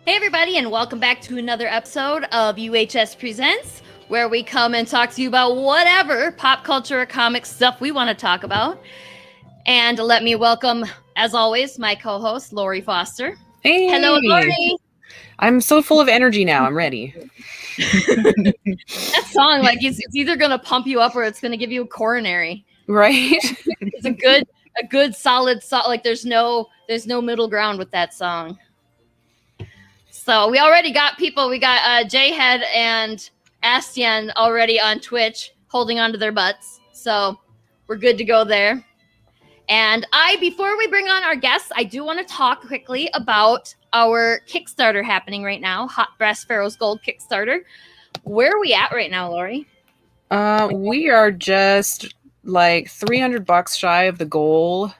Hey, everybody, and welcome back to another episode of UHS Presents, where we come and talk to you about whatever pop culture or comic stuff we want to talk about. And let me welcome, as always, my co-host, Lori Foster. Hey. Hello, Lori. I'm so full of energy now. I'm ready. That song, like, it's either going to pump you up or it's going to give you a coronary. Right? It's a good solid song. Like, there's no middle ground with that song. So we already got people. We got J-Head and Astian already on Twitch holding onto their butts. So we're good to go there. And before we bring on our guests, I do want to talk quickly about our Kickstarter happening right now, Hot Brass Pharaoh's Gold Kickstarter. Where are we at right now, Lori? We are just like $300 shy of the goal.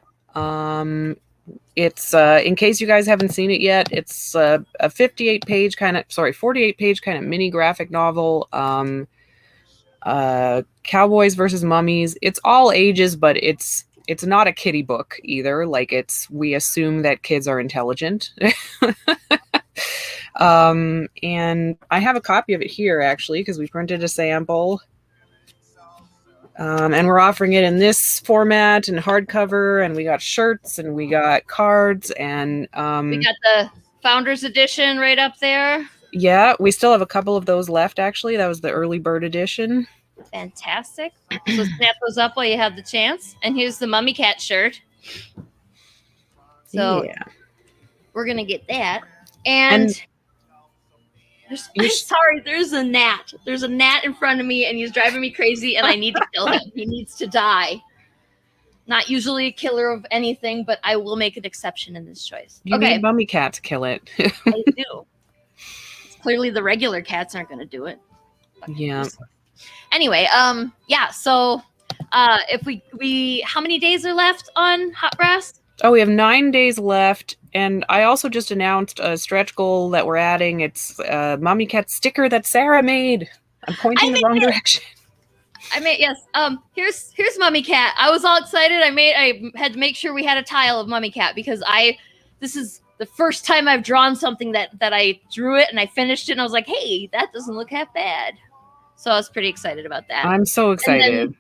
It's in case you guys haven't seen it yet, it's a 48 page kind of mini graphic novel. Cowboys versus mummies. It's all ages, but it's not a kiddie book either. Like, we assume that kids are intelligent. And I have a copy of it here actually, because we printed a sample. And we're offering it in this format and hardcover, and we got shirts and we got cards, and we got the Founders Edition right up there. Yeah, we still have a couple of those left actually. That was the early bird edition. Fantastic. So snap those up while you have the chance. And here's the Mummy Cat shirt. So yeah, we're gonna get that. And I'm sorry, there's a gnat. There's a gnat in front of me, and he's driving me crazy, and I need to kill him. He needs to die. Not usually a killer of anything, but I will make an exception in this choice. You need Mummy Cat to kill it. I do. Clearly the regular cats aren't going to do it. Yeah. Anyway, so if we how many days are left on Hot Brass? Oh, we have 9 days left, and I also just announced a stretch goal that we're adding. It's a Mummy Cat sticker that Sarah made. I'm pointing the wrong direction. I made, yes. Here's Mummy Cat. I was all excited. I had to make sure we had a tile of Mummy Cat because this is the first time I've drawn something that I drew it and I finished it and I was like, hey, that doesn't look half bad. So I was pretty excited about that. I'm so excited.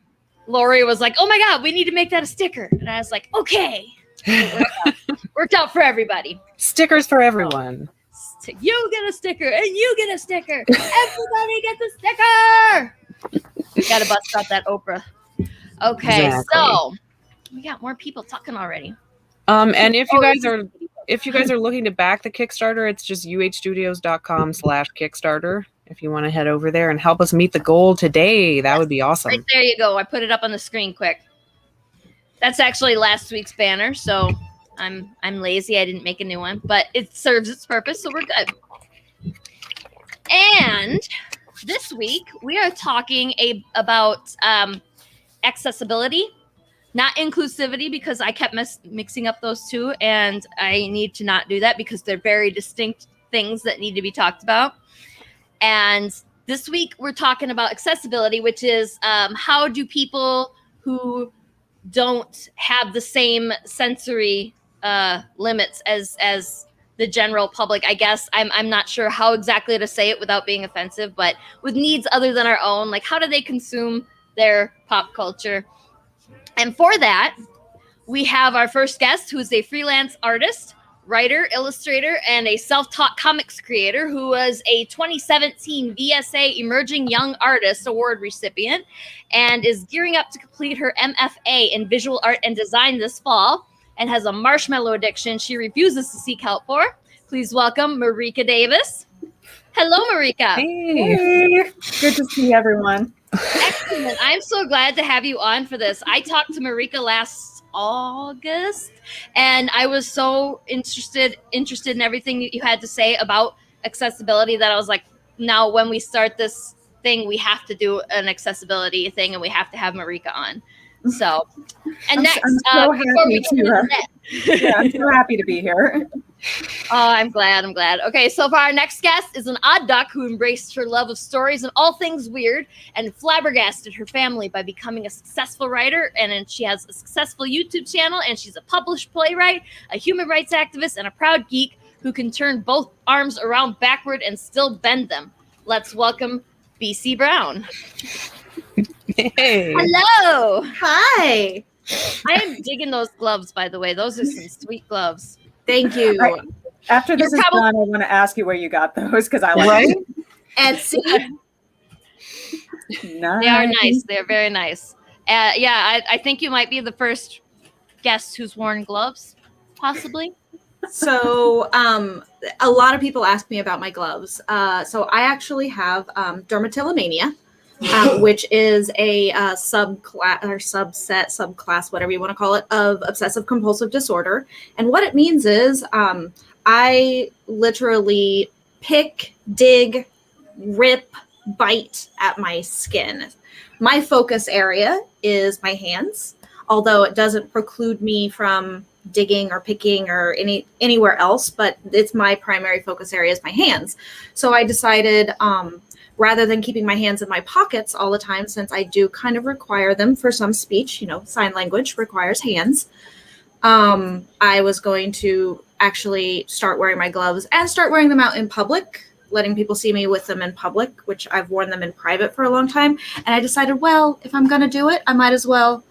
Lori was like, oh my God, we need to make that a sticker. And I was like, okay. Worked out for everybody. Stickers for everyone. You get a sticker and you get a sticker. Everybody gets a sticker. We got to bust out that Oprah. Okay, exactly. So we got more people talking already. And if you guys are looking to back the Kickstarter, it's just uhstudios.com/Kickstarter. If you want to head over there and help us meet the goal today, that would be awesome. Right there you go. I put it up on the screen quick. That's actually last week's banner, so I'm lazy. I didn't make a new one, but it serves its purpose, so we're good. And this week we are talking about accessibility, not inclusivity, because I kept mixing up those two, and I need to not do that because they're very distinct things that need to be talked about. And this week we're talking about accessibility, which is how do people who don't have the same sensory limits as the general public, I guess. I'm not sure how exactly to say it without being offensive, but with needs other than our own, like how do they consume their pop culture? And for that, we have our first guest, who is a freelance artist, writer, illustrator, and a self-taught comics creator who was a 2017 VSA Emerging Young Artist Award recipient and is gearing up to complete her MFA in Visual Art and Design this fall and has a marshmallow addiction she refuses to seek help for. Please welcome Marieke Davis. Hello, Marieke. Hey. Good to see everyone. Excellent. I'm so glad to have you on for this. I talked to Marieke last August, and I was so interested in everything that you had to say about accessibility that I was like, now when we start this thing, we have to do an accessibility thing, and we have to have Marieke on. So, and I'm so happy to be here. Oh, I'm glad. Okay, so for our next guest is an odd duck who embraced her love of stories and all things weird and flabbergasted her family by becoming a successful writer. And then she has a successful YouTube channel, and she's a published playwright, a human rights activist, and a proud geek. who can turn both arms around backward and still bend them. Let's welcome BC Brown. Hey. Hello. Hi. I am digging those gloves, by the way. Those are some sweet gloves. Thank you. After this You're is probably- done, I want to ask you where you got those because I like Right? them. Etsy. Nice. They are nice. They're very nice. I think you might be the first guest who's worn gloves, possibly. So, a lot of people ask me about my gloves. So I actually have dermatillomania, which is a subclass or subclass, whatever you want to call it, of obsessive compulsive disorder. And what it means is I literally pick, dig, rip, bite at my skin. My focus area is my hands, although it doesn't preclude me from digging or picking or anywhere else, but it's my primary focus area is my hands. So I decided rather than keeping my hands in my pockets all the time, since I do kind of require them for some speech, sign language requires hands, I was going to actually start wearing my gloves and start wearing them out in public, letting people see me with them in public, which I've worn them in private for a long time. And I decided, well, if I'm going to do it, I might as well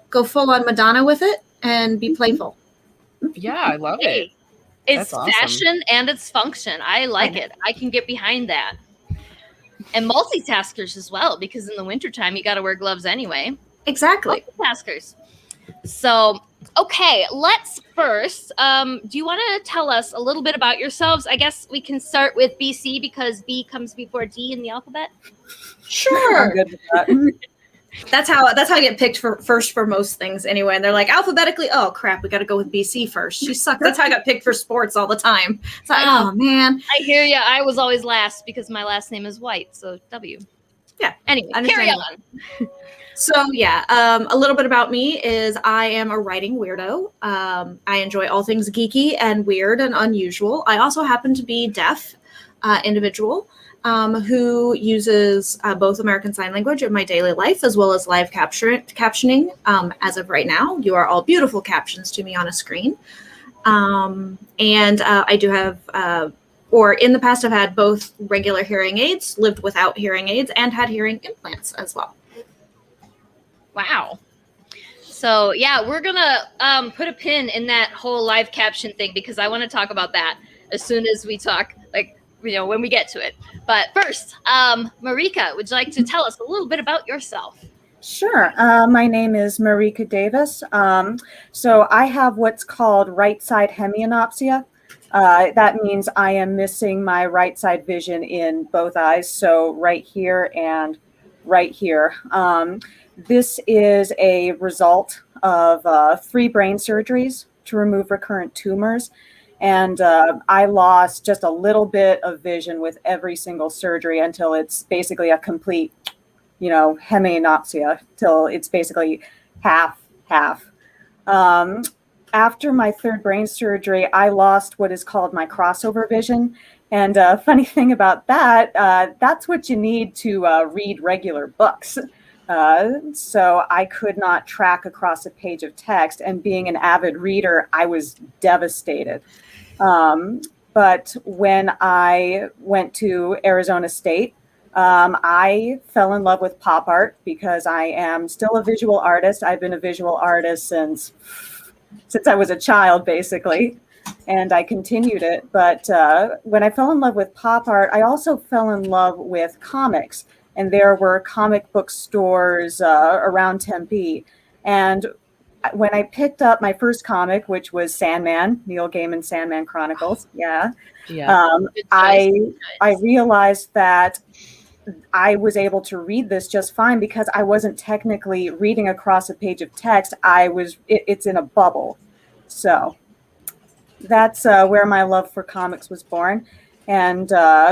go full on Madonna with it and be playful. Yeah, I love it. Hey, it's That's awesome. fashion and it's function. I like it. I can get behind that. And multitaskers as well, because in the wintertime, you got to wear gloves anyway. Exactly. Multitaskers. So, okay, let's first, do you want to tell us a little bit about yourselves? I guess we can start with BC because B comes before D in the alphabet. I'm Sure. good with that. That's how I get picked first for most things anyway. And they're like, alphabetically, oh crap, we got to go with BC first. She sucks. That's how I got picked for sports all the time. It's like, oh man. I hear you. I was always last because my last name is White, so W. Yeah. Anyway, carry Understandable. on. So yeah, a little bit about me is I am a writing weirdo. I enjoy all things geeky and weird and unusual. I also happen to be deaf individual who uses both American Sign Language in my daily life as well as live captioning. As of right now, you are all beautiful captions to me on a screen. And I do have, or in the past, I've had both regular hearing aids, lived without hearing aids, and had hearing implants as well. Wow. So yeah, we're gonna put a pin in that whole live caption thing because I want to talk about that as soon as we talk, when we get to it. But first, Marieke, would you like to tell us a little bit about yourself? Sure. My name is Marieke Davis. So I have what's called right side hemianopsia. That means I am missing my right side vision in both eyes. So right here and right here. This is a result of 3 brain surgeries to remove recurrent tumors. And I lost just a little bit of vision with every single surgery until it's basically a complete, hemianopsia, till it's basically half. After my 3rd brain surgery, I lost what is called my crossover vision. And funny thing about that, that's what you need to read regular books. So I could not track across a page of text, and being an avid reader, I was devastated. But when I went to Arizona State, I fell in love with pop art because I am still a visual artist. I've been a visual artist since I was a child, basically, and I continued it. But when I fell in love with pop art, I also fell in love with comics. And there were comic book stores around Tempe. And when I picked up my first comic, which was Sandman, Neil Gaiman's Sandman Chronicles, I realized that I was able to read this just fine because I wasn't technically reading across a page of text. It's in a bubble. So that's where my love for comics was born. And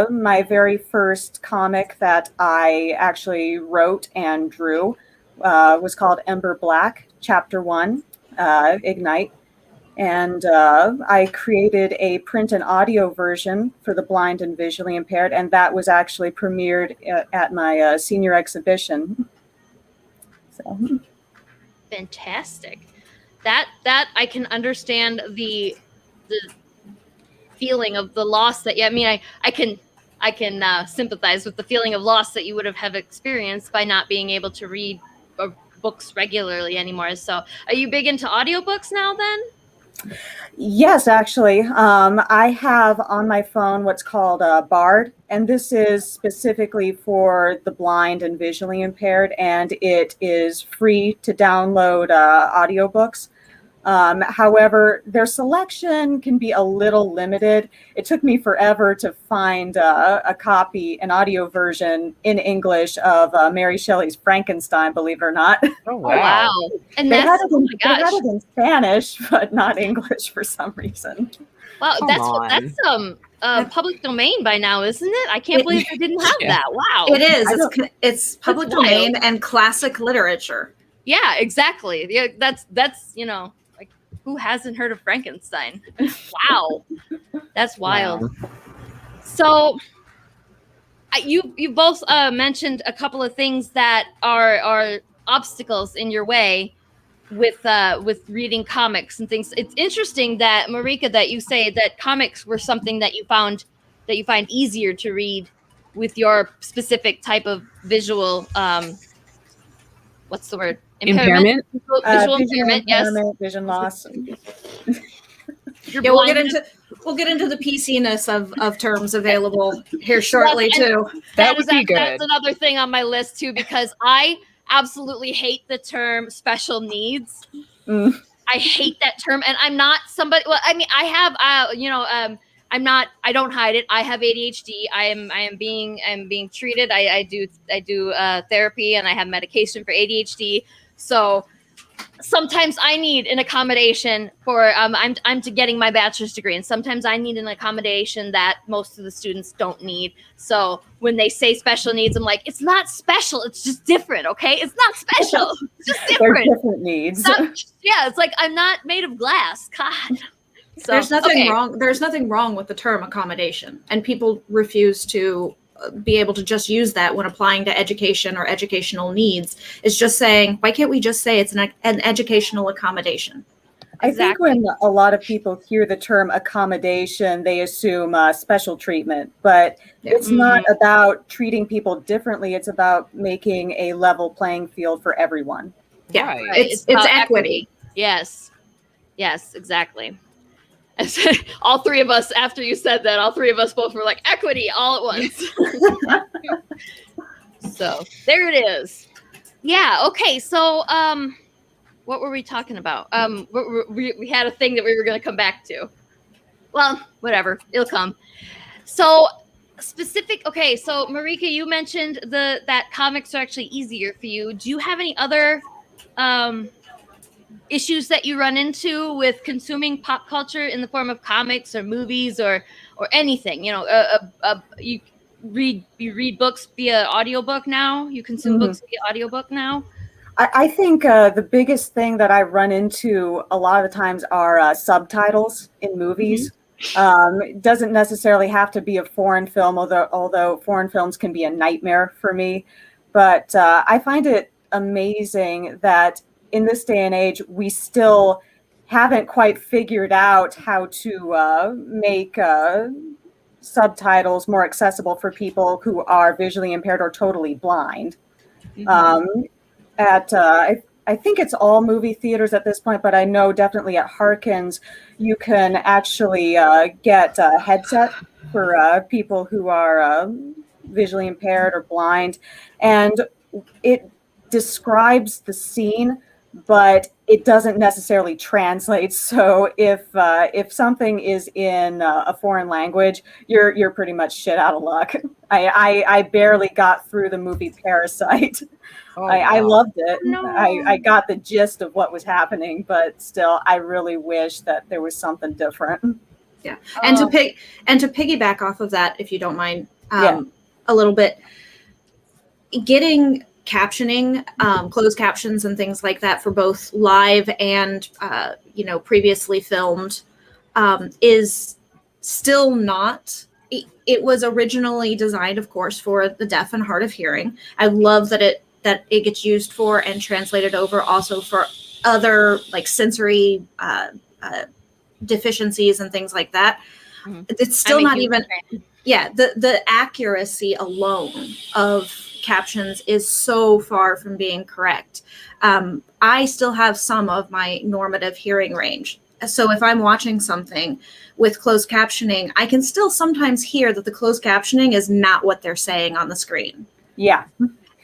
my very first comic that I actually wrote and drew was called Ember Black, Chapter 1, Ignite. And I created a print and audio version for the blind and visually impaired, and that was actually premiered at my senior exhibition. So. Fantastic. That I can understand the feeling of the loss that, yeah, I mean, I can sympathize with the feeling of loss that you would have experienced by not being able to read books regularly anymore. So are you big into audiobooks now then? Yes, actually. I have on my phone what's called Bard, and this is specifically for the blind and visually impaired, and it is free to download audiobooks. However, their selection can be a little limited. It took me forever to find a copy, an audio version in English of Mary Shelley's Frankenstein, believe it or not. Oh, Oh, wow. And They had that's, it oh in, my they had gosh. it in Spanish, but not English for some reason. Wow, Come that's public domain by now, isn't it? I can't believe they didn't have Yeah. that. Wow. It is. I don't- It's public That's wild. domain and classic literature. Yeah, exactly. Yeah, that's like, who hasn't heard of Frankenstein? Wow, that's wild. Wow. So, you both mentioned a couple of things that are obstacles in your way with reading comics and things. It's interesting that, Marieke, that you say that comics were something that you find easier to read with your specific type of visual what's the word? Impairment? Visual impairment, yes. Vision loss. You're Yeah, blind. we'll get into the PC-ness of terms available here shortly Yes, and too. That would be That's good. another thing on my list too, because I absolutely hate the term special needs. Mm. I hate that term, and I'm not somebody. Well, I mean, I have, I'm not. I don't hide it. I have ADHD. I am being treated. I do therapy, and I have medication for ADHD. So sometimes I need an accommodation for. I'm to getting my bachelor's degree, and sometimes I need an accommodation that most of the students don't need. So when they say special needs, I'm like, it's not special. It's just different. Okay, it's not special. It's just They're different. different needs. Yeah, it's like I'm not made of glass. God. So, There's nothing okay. wrong. There's nothing wrong with the term accommodation, and people refuse to be able to just use that when applying to education or educational needs. It's just saying, why can't we just say it's an educational accommodation? I think when a lot of people hear the term accommodation, they assume special treatment, but Yeah. it's not about treating people differently. It's about making a level playing field for everyone. Yeah, Right. it's about equity. Yes, exactly. All three of us, after you said that, all three of us both were like, equity all at once. So there it is. Yeah. Okay. So, what were we talking about? We had a thing that we were going to come back to. Well, whatever, it'll come. So specific. Okay. So Marieke, you mentioned that comics are actually easier for you. Do you have any other issues that you run into with consuming pop culture in the form of comics or movies or anything? You read books via audiobook now. You consume books via audiobook now. I think the biggest thing that I run into a lot of the times are subtitles in movies. It doesn't necessarily have to be a foreign film, although foreign films can be a nightmare for me. But I find it amazing that in this day and age, we still haven't quite figured out how to make subtitles more accessible for people who are visually impaired or totally blind. I think it's all movie theaters at this point, but I know definitely at Harkins, you can actually get a headset for people who are visually impaired or blind, and it describes the scene, but it doesn't necessarily translate. So if something is in a foreign language, you're pretty much shit out of luck. I barely got through the movie Parasite. Oh, I wow. loved it. No. I got the gist of what was happening, but still, I really wish that there was something different. Yeah, and to piggyback off of that, if you don't mind, Yeah. a little bit, getting captioning, closed captions, and things like that for both live and previously filmed is still not. It was originally designed, of course, for the deaf and hard of hearing. I love that it gets used for and translated over also for other like sensory deficiencies and things like that. It's still I'm a not huge even, fan. yeah, the accuracy alone of captions is so far from being correct. I still have some of my normative hearing range. So if I'm watching something with closed captioning, I can still sometimes hear that the closed captioning is not what they're saying on the screen. Yeah.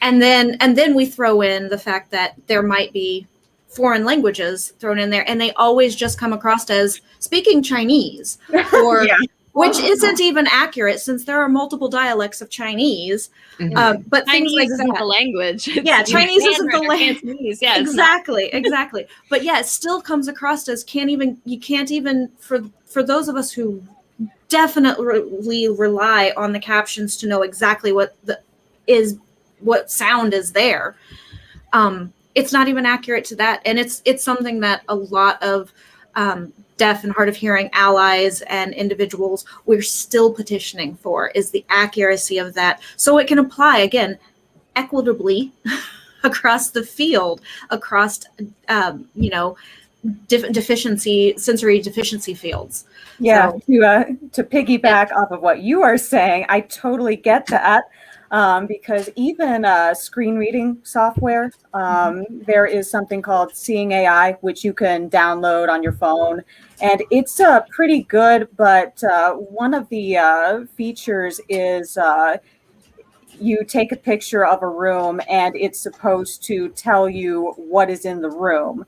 And then we throw in the fact that there might be foreign languages thrown in there, and they always just come across as speaking Chinese, or Yeah. which isn't even accurate since there are multiple dialects of Chinese. Mhm. But things like Chinese isn't that. the language. Yeah, Chinese isn't the language. Cantonese. Yeah, it's not. Exactly. But yeah, it still comes across as you can't even for those of us who definitely rely on the captions to know exactly what sound is there. It's not even accurate to that, and it's something that a lot of deaf and hard of hearing allies and individuals we're still petitioning for, is the accuracy of that, so it can apply again equitably across the field, across sensory deficiency fields. Yeah, So, to piggyback off of what you are saying, I totally get that. Because even screen reading software, there is something called Seeing AI, which you can download on your phone. And it's pretty good, but one of the features is you take a picture of a room and it's supposed to tell you what is in the room.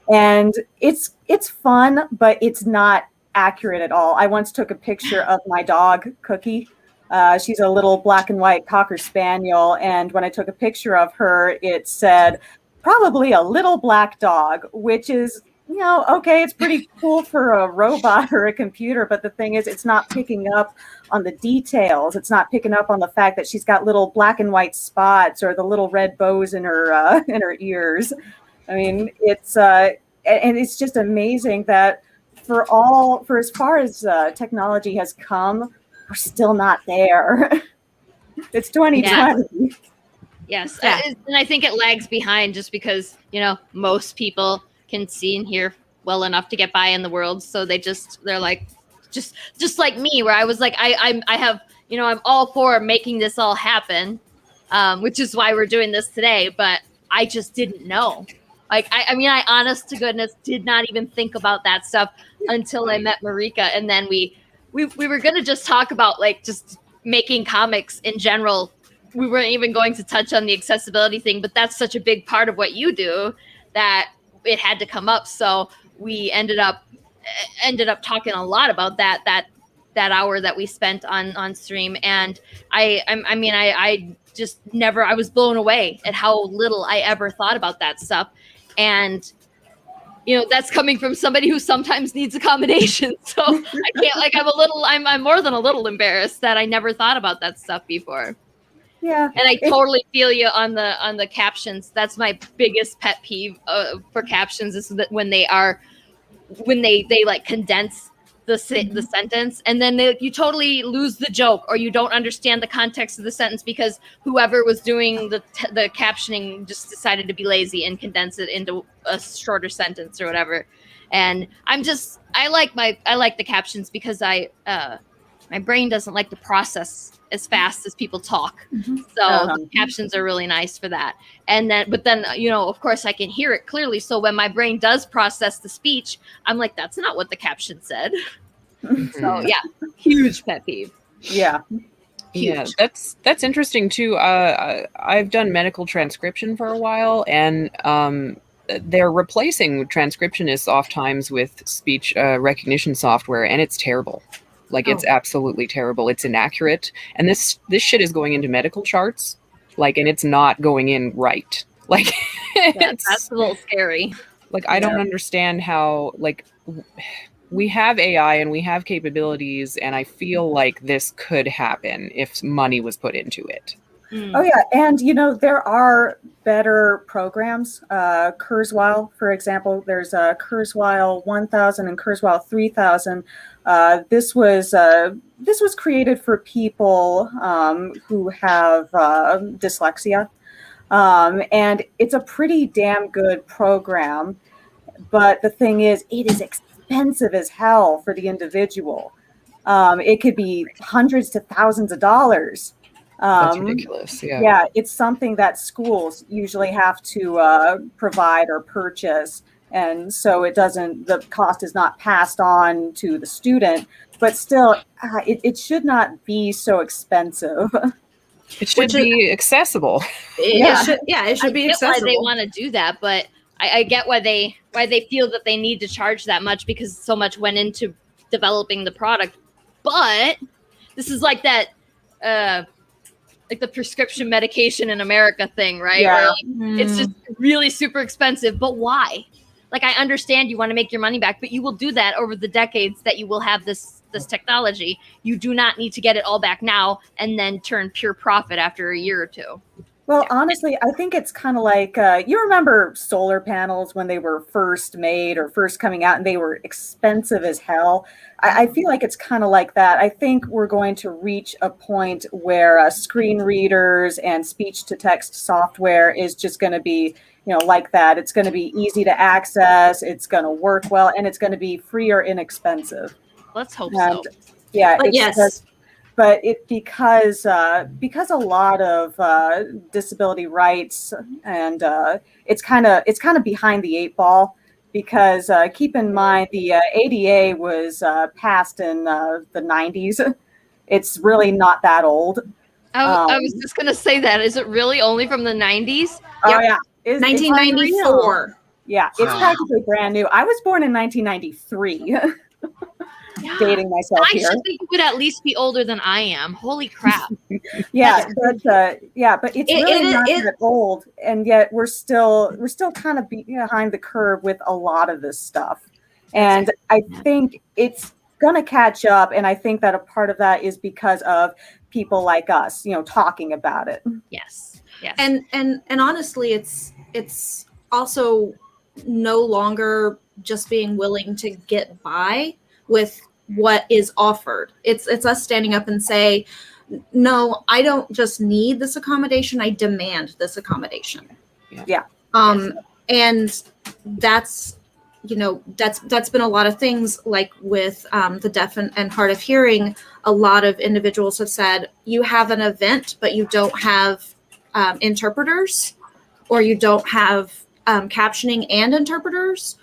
And it's fun, but it's not accurate at all. I once took a picture of my dog, Cookie. She's a little black and white Cocker Spaniel. And when I took a picture of her, it said, probably a little black dog, which is, okay, it's pretty cool for a robot or a computer. But the thing is, it's not picking up on the details. It's not picking up on the fact that she's got little black and white spots or the little red bows in her ears. I mean, and it's just amazing that for as far as technology has come, we're still not there. It's 2020. Yes. Yeah. And I think it lags behind just because, most people can see and hear well enough to get by in the world. So they're like, just like me, where I was like, I have, I'm all for making this all happen, which is why we're doing this today. But I just didn't know. Like, I honest to goodness did not even think about that stuff until I met Marieke. And then we were going to just talk about like just making comics in general. We weren't even going to touch on the accessibility thing, but that's such a big part of what you do that it had to come up. So we ended up talking a lot about that hour that we spent on stream. And I just never, I was blown away at how little I ever thought about that stuff. And that's coming from somebody who sometimes needs accommodation. So I can't, I'm more than a little embarrassed that I never thought about that stuff before. Yeah. And I totally feel you on the captions. That's my biggest pet peeve for captions, is that when they like condense the sentence, and then you totally lose the joke, or you don't understand the context of the sentence because whoever was doing the captioning just decided to be lazy and condense it into a shorter sentence or whatever. And I like the captions because my brain doesn't like to process as fast as people talk. So captions are really nice for that. But then, of course I can hear it clearly. So when my brain does process the speech, I'm like, that's not what the caption said. So yeah, huge pet peeve. Yeah. Yeah, that's interesting too. I've done medical transcription for a while, and they're replacing transcriptionists oftentimes with speech recognition software, and it's terrible. Like, it's absolutely terrible. It's inaccurate, and this shit is going into medical charts, like, and it's not going in right. Like, that's a little scary. Like, I don't understand how, like, we have AI and we have capabilities, and I feel like this could happen if money was put into it. Oh yeah, and there are better programs. Kurzweil, for example, there's Kurzweil 1000 and Kurzweil 3000. This was created for people who have dyslexia, and it's a pretty damn good program. But the thing is, it is expensive as hell for the individual. It could be hundreds to thousands of dollars. That's ridiculous. Yeah. Yeah, it's something that schools usually have to provide or purchase. And so the cost is not passed on to the student, but still, it should not be so expensive. It should be accessible. It should be I get accessible. why they want to do that, but I get why they feel that they need to charge that much, because so much went into developing the product. But this is like that, like the prescription medication in America thing, right? Yeah. Where, like, it's just really super expensive. But why? Like, I understand you want to make your money back, but you will do that over the decades that you will have this technology. You do not need to get it all back now and then turn pure profit after a year or two. Well, honestly, I think it's kind of like, you remember solar panels when they were first made or first coming out, and they were expensive as hell. I feel like it's kind of like that. I think we're going to reach a point where screen readers and speech-to-text software is just going to be, like that. It's going to be easy to access, it's going to work well, and it's going to be free or inexpensive. Let's hope so. Yeah, But yes. But because a lot of disability rights, and it's kind of behind the eight ball, because keep in mind the ADA was passed in the 90s. It's really not that old. I was just gonna say that. Is it really only from the 90s? Oh yeah, 1994. Yeah, it's practically brand new. I was born in 1993. Dating myself I here. should think you would at least be older than I am. Holy crap! Yeah, but it's really not that old, and yet we're still kind of behind the curve with a lot of this stuff. And I think it's gonna catch up, and I think that a part of that is because of people like us, talking about it. Yes. And honestly, it's also no longer just being willing to get by with what is offered. It's us standing up and say, no, I don't just need this accommodation, I demand this accommodation. Yeah. And that's been a lot of things, like with the deaf and hard of hearing. A lot of individuals have said, you have an event, but you don't have interpreters, or you don't have captioning and interpreters.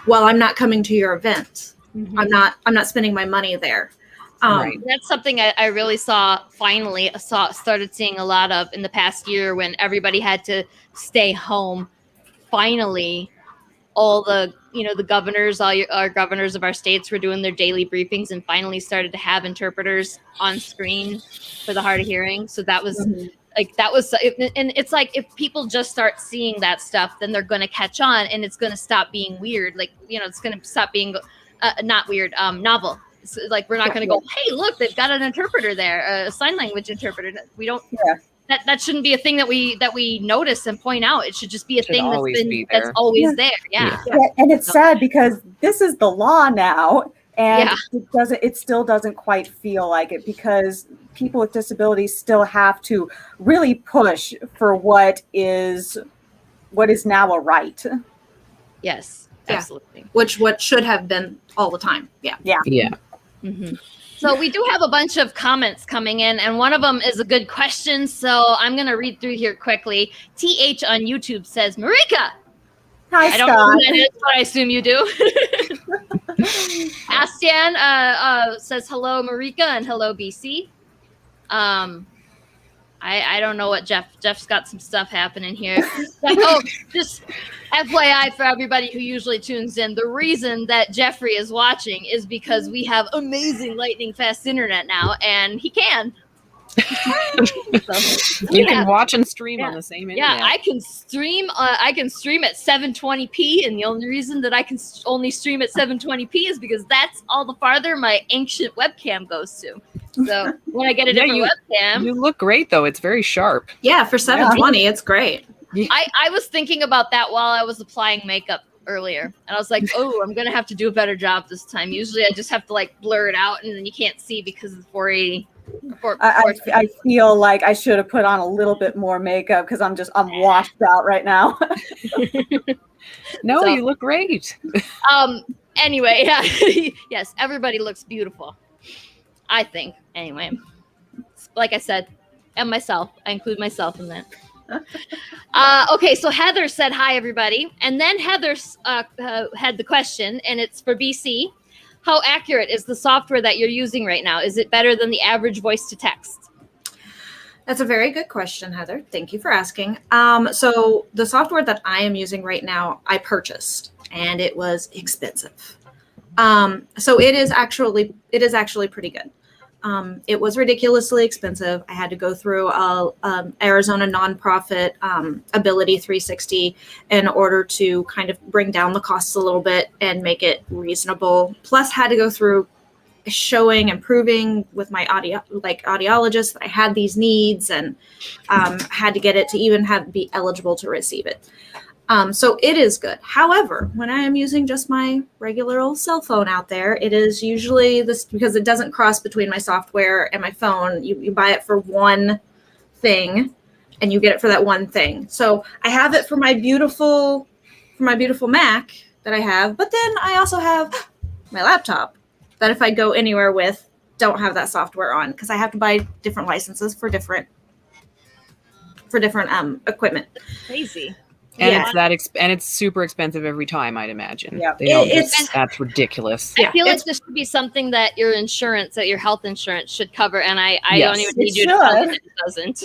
Well, I'm not coming to your event. Mm-hmm. I'm not spending my money there. Right. That's something I really started seeing a lot of in the past year, when everybody had to stay home. Finally, all the governors, our governors of our states were doing their daily briefings, and finally started to have interpreters on screen for the hard of hearing. So that was and it's like, if people just start seeing that stuff, then they're going to catch on, and it's going to stop being weird. Like, it's going to stop being not weird, novel. It's like, we're not going to go, hey, look, they've got an interpreter there, a sign language interpreter. We don't. Yeah. That shouldn't be a thing that we notice and point out. It should just be a thing that's always there. Yeah. And it's sad, because this is the law now, and it still doesn't quite feel like it, because people with disabilities still have to really push for what is now a right. Yes, absolutely. What should have been all the time. Yeah. Mm-hmm. So we do have a bunch of comments coming in, and one of them is a good question. So I'm going to read through here quickly. TH on YouTube says, Marieke. Hi, I don't know who that is, but I assume you do. Astian says, hello, Marieke, and hello, BC. I don't know what Jeff's got some stuff happening here. Just FYI for everybody who usually tunes in, the reason that Jeffrey is watching is because we have amazing lightning fast internet now, and he can. You can watch and stream on the same internet. Yeah, I can stream at 720p, and the only reason that I can only stream at 720p is because that's all the farther my ancient webcam goes to. So when I get a different webcam, you look great though. It's very sharp. Yeah, for 720, it's great. I was thinking about that while I was applying makeup earlier, and I was like, oh, I'm gonna have to do a better job this time. Usually I just have to like blur it out, and then you can't see because it's 480. I feel like I should have put on a little bit more makeup, because I'm washed out right now. No, you look great. Anyway, yeah. Yes, everybody looks beautiful. I think anyway. Like I said, and myself, I include myself in that. Okay, so Heather said hi, everybody, and then Heather had the question, and it's for BC. How accurate is the software that you're using right now? Is it better than the average voice to text? That's a very good question, Heather. Thank you for asking. So the software that I am using right now, I purchased, and it was expensive. So it is actually pretty good. It was ridiculously expensive. I had to go through a Arizona nonprofit Ability 360 in order to kind of bring down the costs a little bit and make it reasonable. Plus, had to go through showing and proving with my audiologist that I had these needs, and had to get it to even be eligible to receive it. So it is good. However, when I am using just my regular old cell phone out there, it is usually this, because it doesn't cross between my software and my phone. You buy it for one thing and you get it for that one thing. So I have it for my beautiful Mac that I have, but then I also have my laptop that if I go anywhere with, don't have that software on, because I have to buy different licenses for different equipment. Crazy. And Yeah. it's super expensive every time, I'd imagine. Yeah. That's ridiculous. I feel like this should be something that your health insurance should cover, and I Yes. don't even need It you to tell me should. that it doesn't.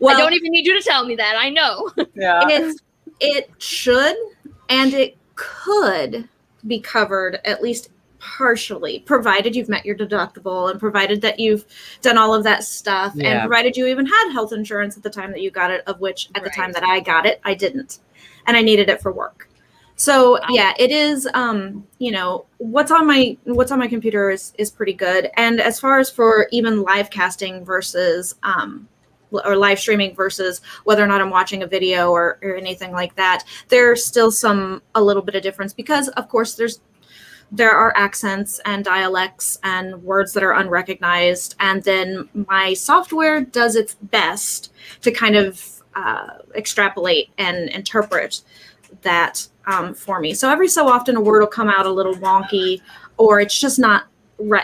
Well, I don't even need you to tell me that. I know. Yeah. it should, and it could be covered at least partially, provided you've met your deductible and provided that you've done all of that stuff, and provided you even had health insurance at the time that you got it, of which at the time that I got it, I didn't, and I needed it for work. So yeah, it is. What's on my computer is pretty good, and as far as for even live casting versus or live streaming versus whether or not I'm watching a video or anything like that, there's still a little bit of difference, because of course there are accents and dialects and words that are unrecognized. And then my software does its best to kind of extrapolate and interpret that for me. So every so often a word will come out a little wonky, or it's just not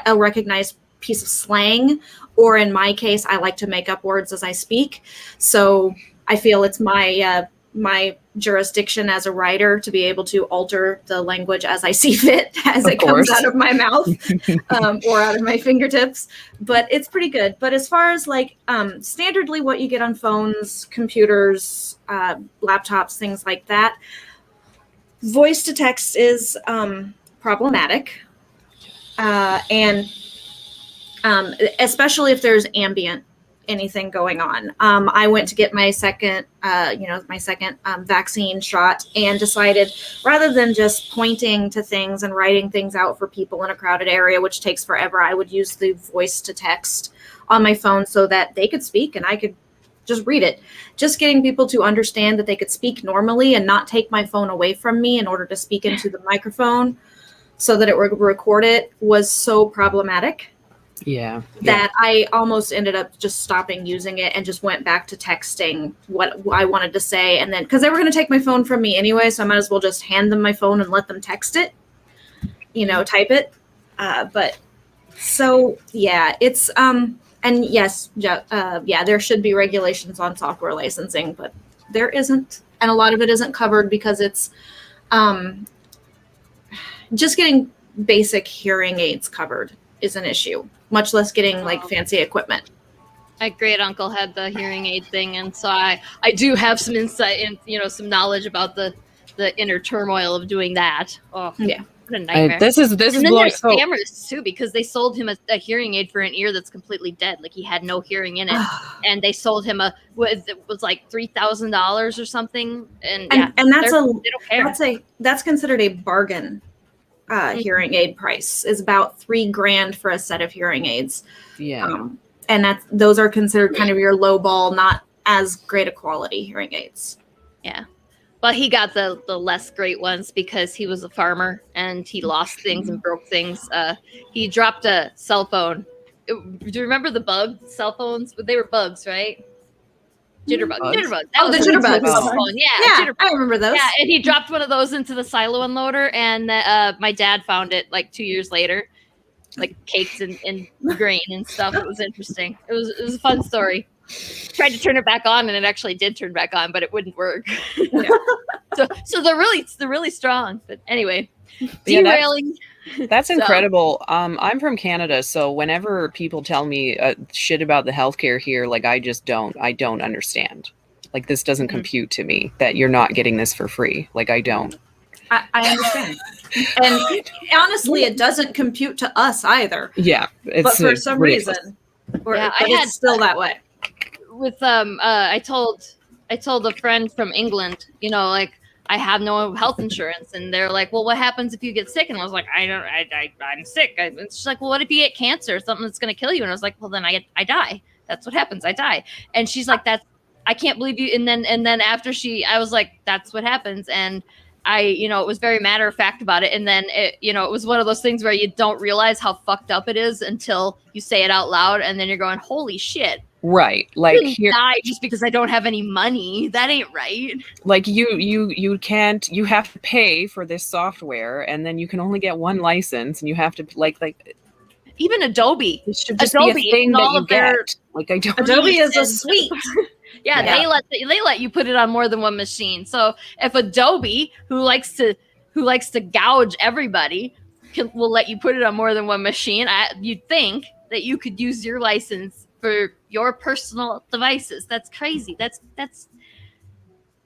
a recognized piece of slang. Or in my case, I like to make up words as I speak. So I feel it's my jurisdiction as a writer to be able to alter the language as I see fit, as it comes out of my mouth or out of my fingertips. But it's pretty good. But as far as standardly what you get on phones, computers, laptops, things like that, voice to text is problematic. And especially if there's ambient anything going on. I went to get my second vaccine shot, and decided, rather than just pointing to things and writing things out for people in a crowded area, which takes forever, I would use the voice to text on my phone so that they could speak and I could just read it. Just getting people to understand that they could speak normally and not take my phone away from me in order to speak into the microphone so that it would record it was so problematic. Yeah. That I almost ended up just stopping using it and just went back to texting what I wanted to say. And then, because they were going to take my phone from me anyway, so I might as well just hand them my phone and let them text it, type it. But so, yeah, it's, and yes, there should be regulations on software licensing, but there isn't. And a lot of it isn't covered because it's just getting basic hearing aids covered is an issue, much less getting fancy equipment. My great uncle had the hearing aid thing, and so I do have some insight and some knowledge about the inner turmoil of doing that. Oh yeah, what a nightmare. This is and then blowing there's scammers too, because they sold him a hearing aid for an ear that's completely dead, like he had no hearing in it, and they sold him it was like $3,000 or something, and that's considered a bargain. Hearing aid price is about $3,000 for a set of hearing aids. Yeah. And those are considered kind of your low ball, not as great a quality hearing aids. Yeah. Well, he got the less great ones because he was a farmer and he lost things and broke things. He dropped a cell phone. Do you remember the bug cell phones? They were bugs, right? Jitterbug. Oh, the jitterbugs. Yeah, jitterbug. I remember those. Yeah, and he dropped one of those into the silo unloader, and my dad found it like 2 years later. like cakes and grain and stuff. It was interesting. It was a fun story. Tried to turn it back on, and it actually did turn back on, but it wouldn't work. Yeah. So they're really strong. But anyway, Yeah, derailing. That's So- incredible. I'm from Canada, so whenever people tell me shit about the healthcare here, like I don't understand. Like this doesn't Mhm. compute to me that you're not getting this for free. Like I don't. I understand. And honestly, it doesn't compute to us either. Yeah, it's But for some ridiculous. reason, Yeah, but it's still that way. With I told a friend from England, like I have no health insurance, and they're like, well, what happens if you get sick? And I was like, I'm sick. And she's like, well, what if you get cancer, something that's going to kill you? And I was like, well, then I die. That's what happens. I die. And she's like, I can't believe you. And then after I was like, that's what happens. And it was very matter of fact about it. And then it was one of those things where you don't realize how fucked up it is until you say it out loud. And then you're going, holy shit. Right. I Like didn't here, die just because I don't have any money. That ain't right. like you can't, you have to pay for this software, and then you can only get one license, and you have to like Even Adobe. it should just Adobe be a thing and that all you of their- get. Like I don't. Adobe is a suite. Yeah, Yeah. they let you put it on more than one machine. So if Adobe, who likes to gouge everybody, will let you put it on more than one machine, you'd think that you could use your license for your personal devices. That's crazy. That's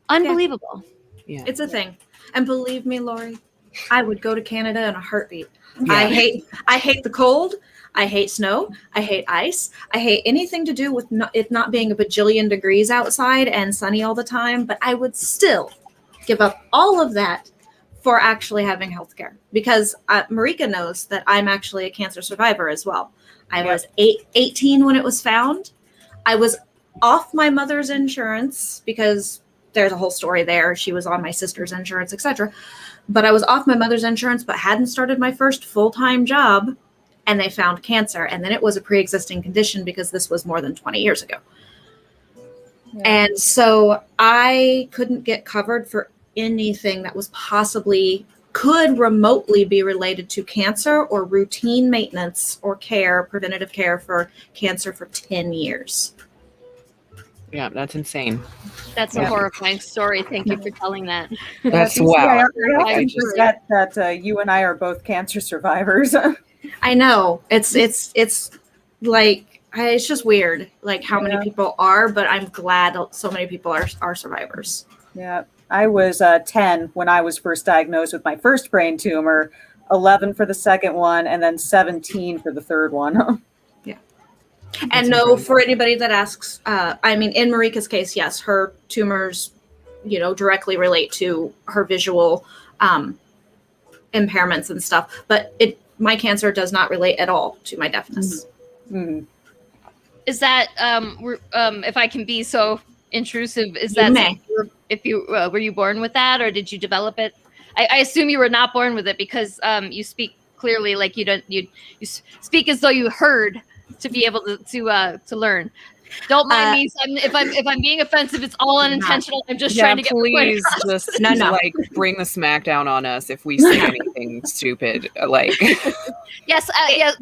unbelievable. Yeah. It's a thing. And believe me, Lori, I would go to Canada in a heartbeat. Yeah. I hate the cold. I hate snow. I hate ice. I hate anything to do with it not being a bajillion degrees outside and sunny all the time. But I would still give up all of that for actually having healthcare, because Marieke knows that I'm actually a cancer survivor as well. I was 18 when it was found. I was off my mother's insurance because there's a whole story there. She was on my sister's insurance, etc. But I was off my mother's insurance, but hadn't started my first full-time job, and they found cancer. And then it was a pre-existing condition because this was more than 20 years ago. Yeah. And so I couldn't get covered for anything that was could remotely be related to cancer or routine maintenance or preventative care for cancer for 10 years. Yeah, that's insane. That's a horrifying story. Thank you for telling that. That's You see, wow. I often forget that you and I are both cancer survivors. I know it's like, it's just weird, like how many people are, but I'm glad so many people are survivors. Yeah, I was 10 when I was first diagnosed with my first brain tumor, 11 for the second one, and then 17 for the third one. And no, for anybody that asks, I mean, in Marieka's case, yes, her tumors, directly relate to her visual impairments and stuff. But my cancer does not relate at all to my deafness. Mm. Is that if I can be so intrusive, is You that may. were you born with that, or did you develop it? I assume you were not born with it, because you speak clearly, like you speak as though you heard to be able to learn. Don't mind me if I'm being offensive. It's all unintentional. I'm just trying to get my point please across. just No. like bring the smackdown on us if we say anything stupid. Like Yes,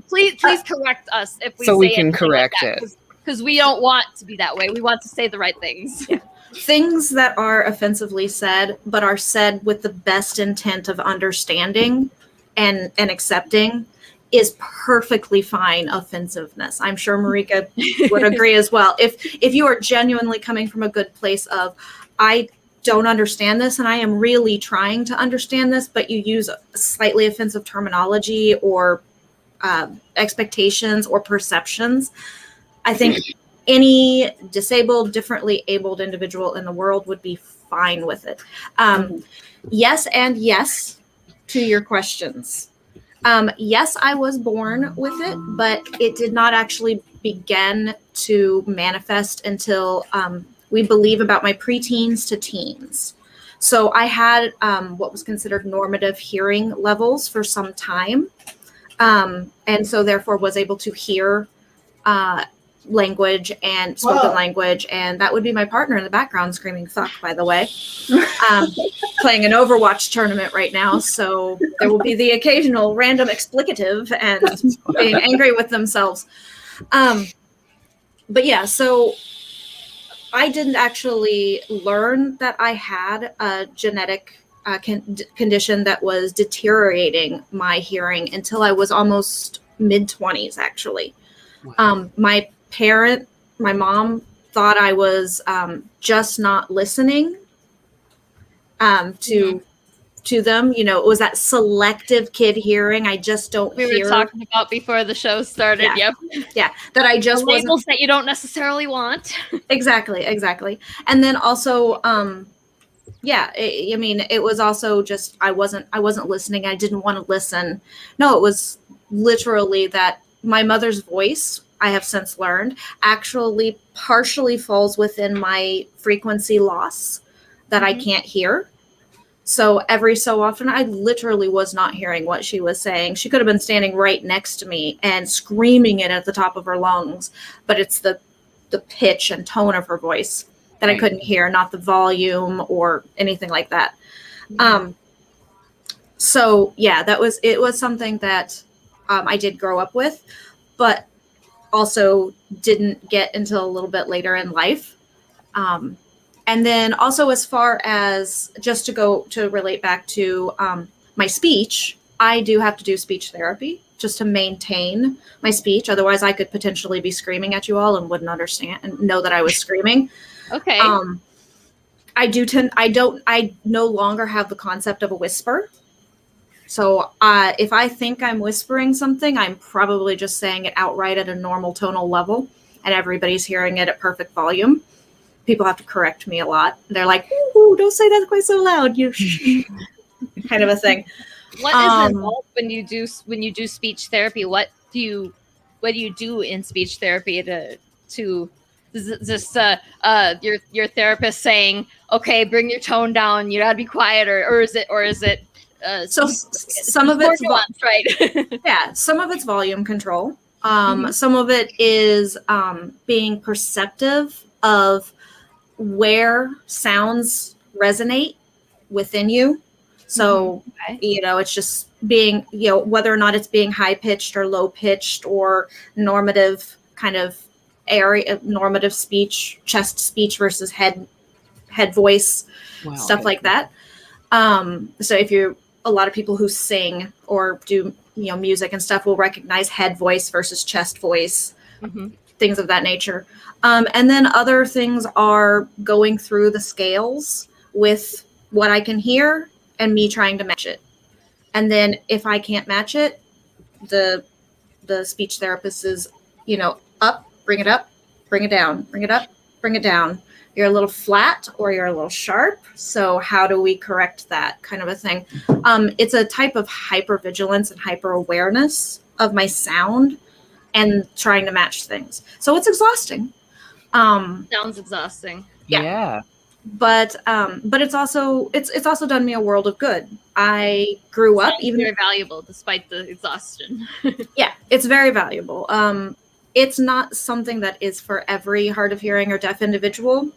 please correct us if we so say we can anything correct like that, it. because we don't want to be that way. We want to say the right things. Things that are offensively said, but are said with the best intent of understanding and accepting, is perfectly fine offensiveness. I'm sure Marieke would agree as well. If you are genuinely coming from a good place of, I don't understand this and I am really trying to understand this, but you use slightly offensive terminology or expectations or perceptions, I think any disabled, differently abled individual in the world would be fine with it. Yes and yes to your questions. Yes, I was born with it, but it did not actually begin to manifest until we believe about my preteens to teens. So I had what was considered normative hearing levels for some time. And so therefore was able to hear language and spoken language, and that would be my partner in the background screaming "fuck," by the way. Playing an Overwatch tournament right now, so there will be the occasional random explicative and being angry with themselves. But yeah, so I didn't actually learn that I had a genetic condition that was deteriorating my hearing until I was almost mid-20s, actually. Wow. My mom thought I was just not listening to them. You know, it was that selective kid hearing. I just don't hear. We were talking about before the show started. Yeah. Yep. Yeah, that I just the labels that you don't necessarily want. Exactly. And then also, it was also just I wasn't listening. I didn't want to listen. No, it was literally that my mother's voice, I have since learned, actually partially falls within my frequency loss that I can't hear. So every so often, I literally was not hearing what she was saying. She could have been standing right next to me and screaming it at the top of her lungs, but it's the pitch and tone of her voice that I couldn't hear, not the volume or anything like that. So yeah, it was something that I did grow up with, but also didn't get until a little bit later in life. And then also, as far as just to relate back to my speech, I do have to do speech therapy just to maintain my speech. Otherwise, I could potentially be screaming at you all and wouldn't understand and know that I was screaming. Okay. I no longer have the concept of a whisper. So if I think I'm whispering something, I'm probably just saying it outright at a normal tonal level, and everybody's hearing it at perfect volume. People have to correct me a lot. They're like, "Ooh, don't say that quite so loud," you kind of a thing. What is involved when you do speech therapy? What do you do in speech therapy to just your therapist saying, okay, bring your tone down, you gotta be quiet, or is it so some of it's right? Yeah, some of it's volume control. Some of it is being perceptive of where sounds resonate within you. So, it's just being, whether or not it's being high pitched or low pitched or normative kind of normative speech, chest speech versus head voice, stuff like that. So if a lot of people who sing or do, music and stuff will recognize head voice versus chest voice, things of that nature. And then other things are going through the scales with what I can hear and me trying to match it. And then if I can't match it, the speech therapist is, up, bring it up, bring it down, bring it up, bring it down. You're a little flat or you're a little sharp. So how do we correct that kind of a thing? It's a type of hypervigilance and hyper awareness of my sound and trying to match things. So it's exhausting. Sounds exhausting. Yeah. But it's also done me a world of good. I grew up even very valuable despite the exhaustion. Yeah, it's very valuable. It's not something that is for every hard of hearing or deaf individual.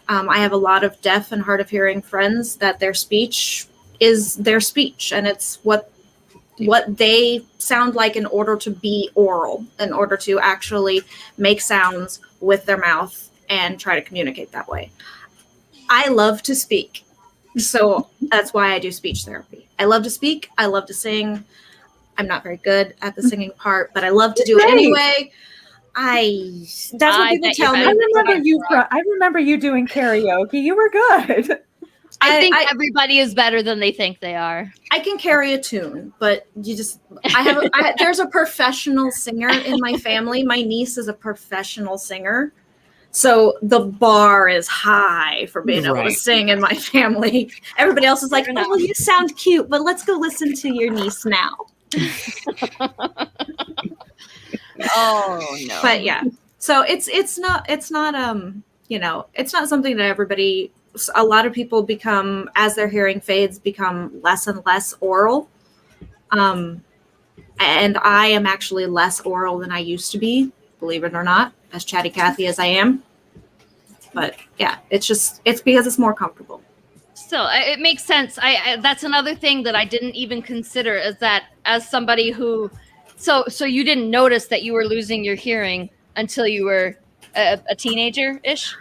I have a lot of deaf and hard of hearing friends that their speech is their speech, and it's what they sound like in order to be oral, in order to actually make sounds with their mouth and try to communicate that way. I love to speak, so that's why I do speech therapy. I love to speak. I love to sing. I'm not very good at the singing part, but I love to do it anyway. That's what people tell me. I remember you doing karaoke. You were good. I think everybody is better than they think they are. I can carry a tune, but there's a professional singer in my family. My niece is a professional singer. So the bar is high for being able to sing in my family. Everybody else is like, "Oh, well, you sound cute, but let's go listen to your niece now." Oh no. But yeah. So it's not it's not something that everybody, a lot of people become, as their hearing fades, become less and less oral. And I am actually less oral than I used to be. believe it or not, as chatty Cathy as I am. But yeah, it's because it's more comfortable. Still, it makes sense. I that's another thing that I didn't even consider, is that as somebody who, so you didn't notice that you were losing your hearing until you were a teenager-ish?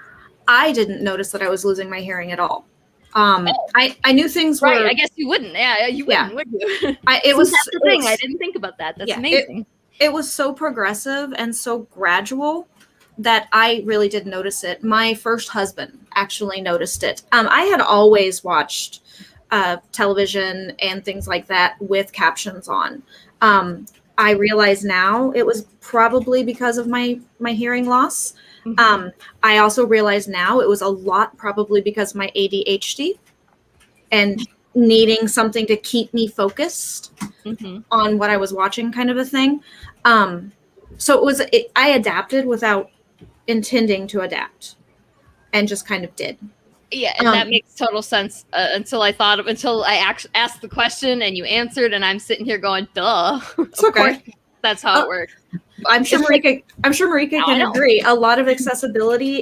I didn't notice that I was losing my hearing at all. I knew things were right. I guess you wouldn't. Yeah, you wouldn't, yeah. would you? It was that's the thing. I didn't think about that. That's amazing. It was so progressive and so gradual that I really did notice it. My first husband actually noticed it. I had always watched television and things like that with captions on. I realize now it was probably because of my hearing loss. Mm-hmm. I also realize now it was a lot probably because of my ADHD and needing something to keep me focused on what I was watching, kind of a thing. So I adapted without intending to adapt, and just kind of did. Yeah, and that makes total sense until I asked the question and you answered, and I'm sitting here going, duh. It's okay. Of course, that's how it works. I'm sure Marieke can agree. A lot of accessibility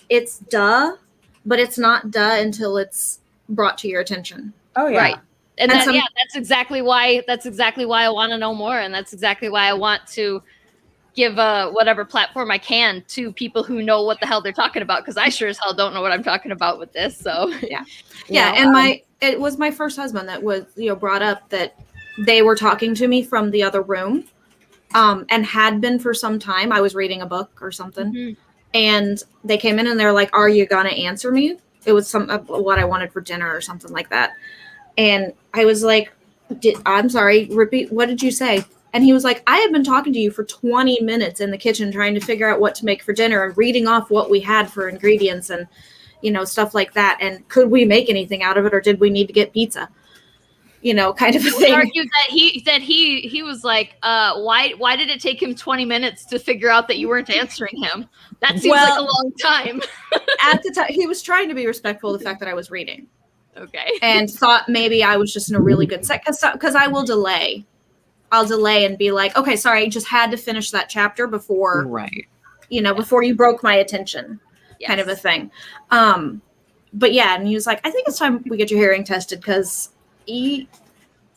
it's duh, but it's not duh until it's brought to your attention. Oh yeah. Right. And that's exactly why I want to know more, and that's exactly why I want to give whatever platform I can to people who know what the hell they're talking about, because I sure as hell don't know what I'm talking about with this. So yeah. And it was my first husband that was brought up that they were talking to me from the other room, and had been for some time. I was reading a book or something, and they came in and they're like, "Are you gonna answer me?" It was what I wanted for dinner or something like that, and I was like, "I'm sorry, repeat. What did you say?" And he was like, I have been talking to you for 20 minutes in the kitchen trying to figure out what to make for dinner and reading off what we had for ingredients and, stuff like that. And could we make anything out of it, or did we need to get pizza? Kind of a thing. Argue that he was like, why did it take him 20 minutes to figure out that you weren't answering him? That seems like a long time. At the time, he was trying to be respectful of the fact that I was reading. Okay. And thought maybe I was just in a really good set, because I will delay. I'll delay and be like, okay, sorry, I just had to finish that chapter before, before you broke my attention, kind of a thing. But yeah, and he was like, I think it's time we get your hearing tested, because you've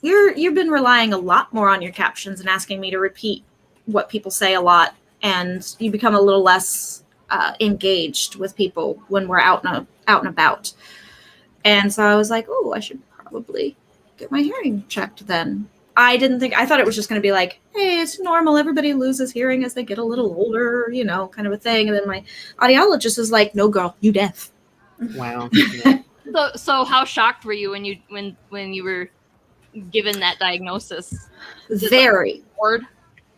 been relying a lot more on your captions and asking me to repeat what people say a lot, and you become a little less engaged with people when we're out and about. And so I was like, oh, I should probably get my hearing checked then. I thought it was just going to be like, hey, it's normal. Everybody loses hearing as they get a little older, kind of a thing. And then my audiologist is like, no, girl, you deaf. Wow. So how shocked were you when you were given that diagnosis? Very.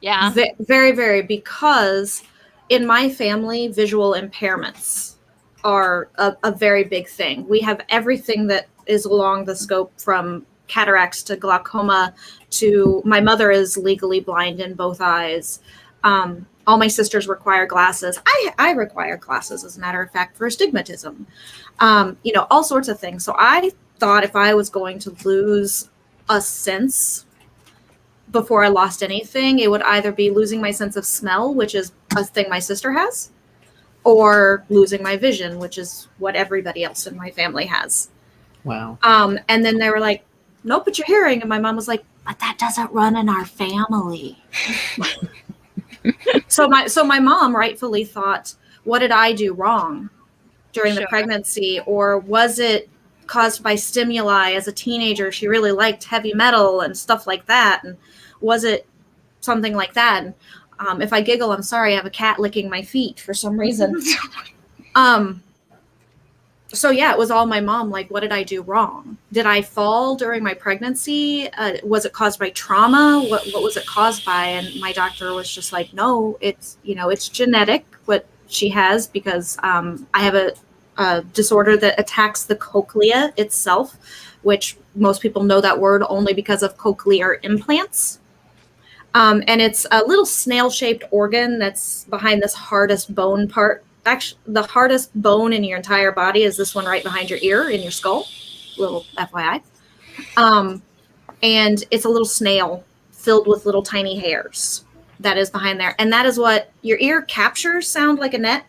Yeah. Very, very, because in my family, visual impairments are a very big thing. We have everything that is along the scope, from cataracts to glaucoma to my mother is legally blind in both eyes. All my sisters require glasses. I require glasses, as a matter of fact, for astigmatism. All sorts of things. So I thought if I was going to lose a sense before I lost anything, it would either be losing my sense of smell, which is a thing my sister has, or losing my vision, which is what everybody else in my family has. Wow. And then they were like, nope, but you're hearing. And my mom was like, but that doesn't run in our family. So my mom rightfully thought, what did I do wrong during the pregnancy? Or was it caused by stimuli as a teenager? She really liked heavy metal and stuff like that. And was it something like that? And if I giggle, I'm sorry, I have a cat licking my feet for some reason. So yeah, it was all my mom. Like, what did I do wrong? Did I fall during my pregnancy? Was it caused by trauma? What was it caused by? And my doctor was just like, no, it's genetic, what she has, because I have a disorder that attacks the cochlea itself, which most people know that word only because of cochlear implants. And it's a little snail-shaped organ that's behind this hardest bone part. Actually, the hardest bone in your entire body is this one right behind your ear in your skull. Little FYI. And it's a little snail filled with little tiny hairs. that is behind there. And that is what your ear captures sound like a net.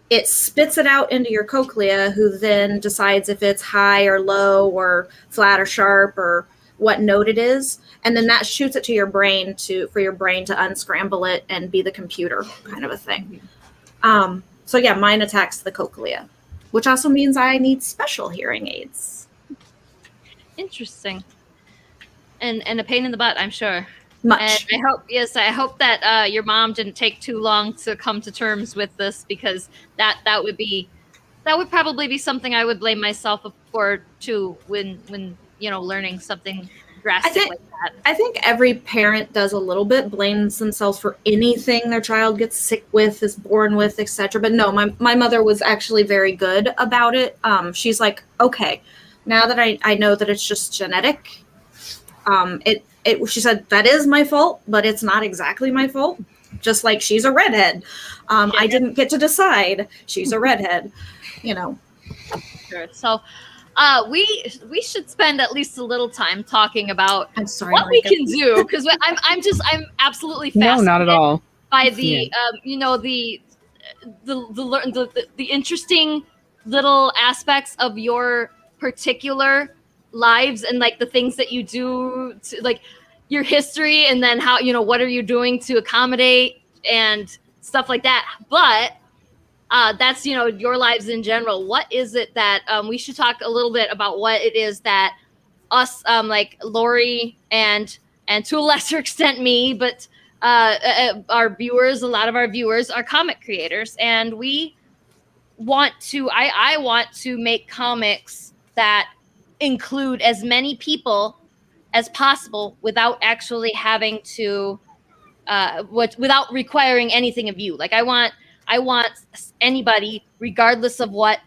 It spits it out into your cochlea, who then decides if it's high or low or flat or sharp or what note it is. And then that shoots it to your brain for your brain to unscramble it and be the computer kind of a thing. So yeah, mine attacks the cochlea, which also means I need special hearing aids. Interesting. And a pain in the butt, I'm sure. Much. And I hope that your mom didn't take too long to come to terms with this, because that would probably be something I would blame myself for too, when learning something drastic like that. I think every parent does a little bit, blames themselves for anything their child gets sick with, is born with, etc. But no, my mother was actually very good about it. She's like, okay, now that I know that it's just genetic, she said, that is my fault, but it's not exactly my fault. Just like she's a redhead. I didn't get to decide. She's a redhead, Sure. So we should spend at least a little time talking about what we can do, because I'm absolutely fascinated No, not at all. by the the interesting little aspects of your particular lives, and like the things that you do to, like, your history, and then how, what are you doing to accommodate and stuff like that. But that's, your lives in general. What is it that we should talk a little bit about what it is that us, like Lori and to a lesser extent me, but our viewers, a lot of our viewers are comic creators, and we want to, I want to make comics that include as many people as possible without actually having to without requiring anything of you. Like I want anybody, regardless of what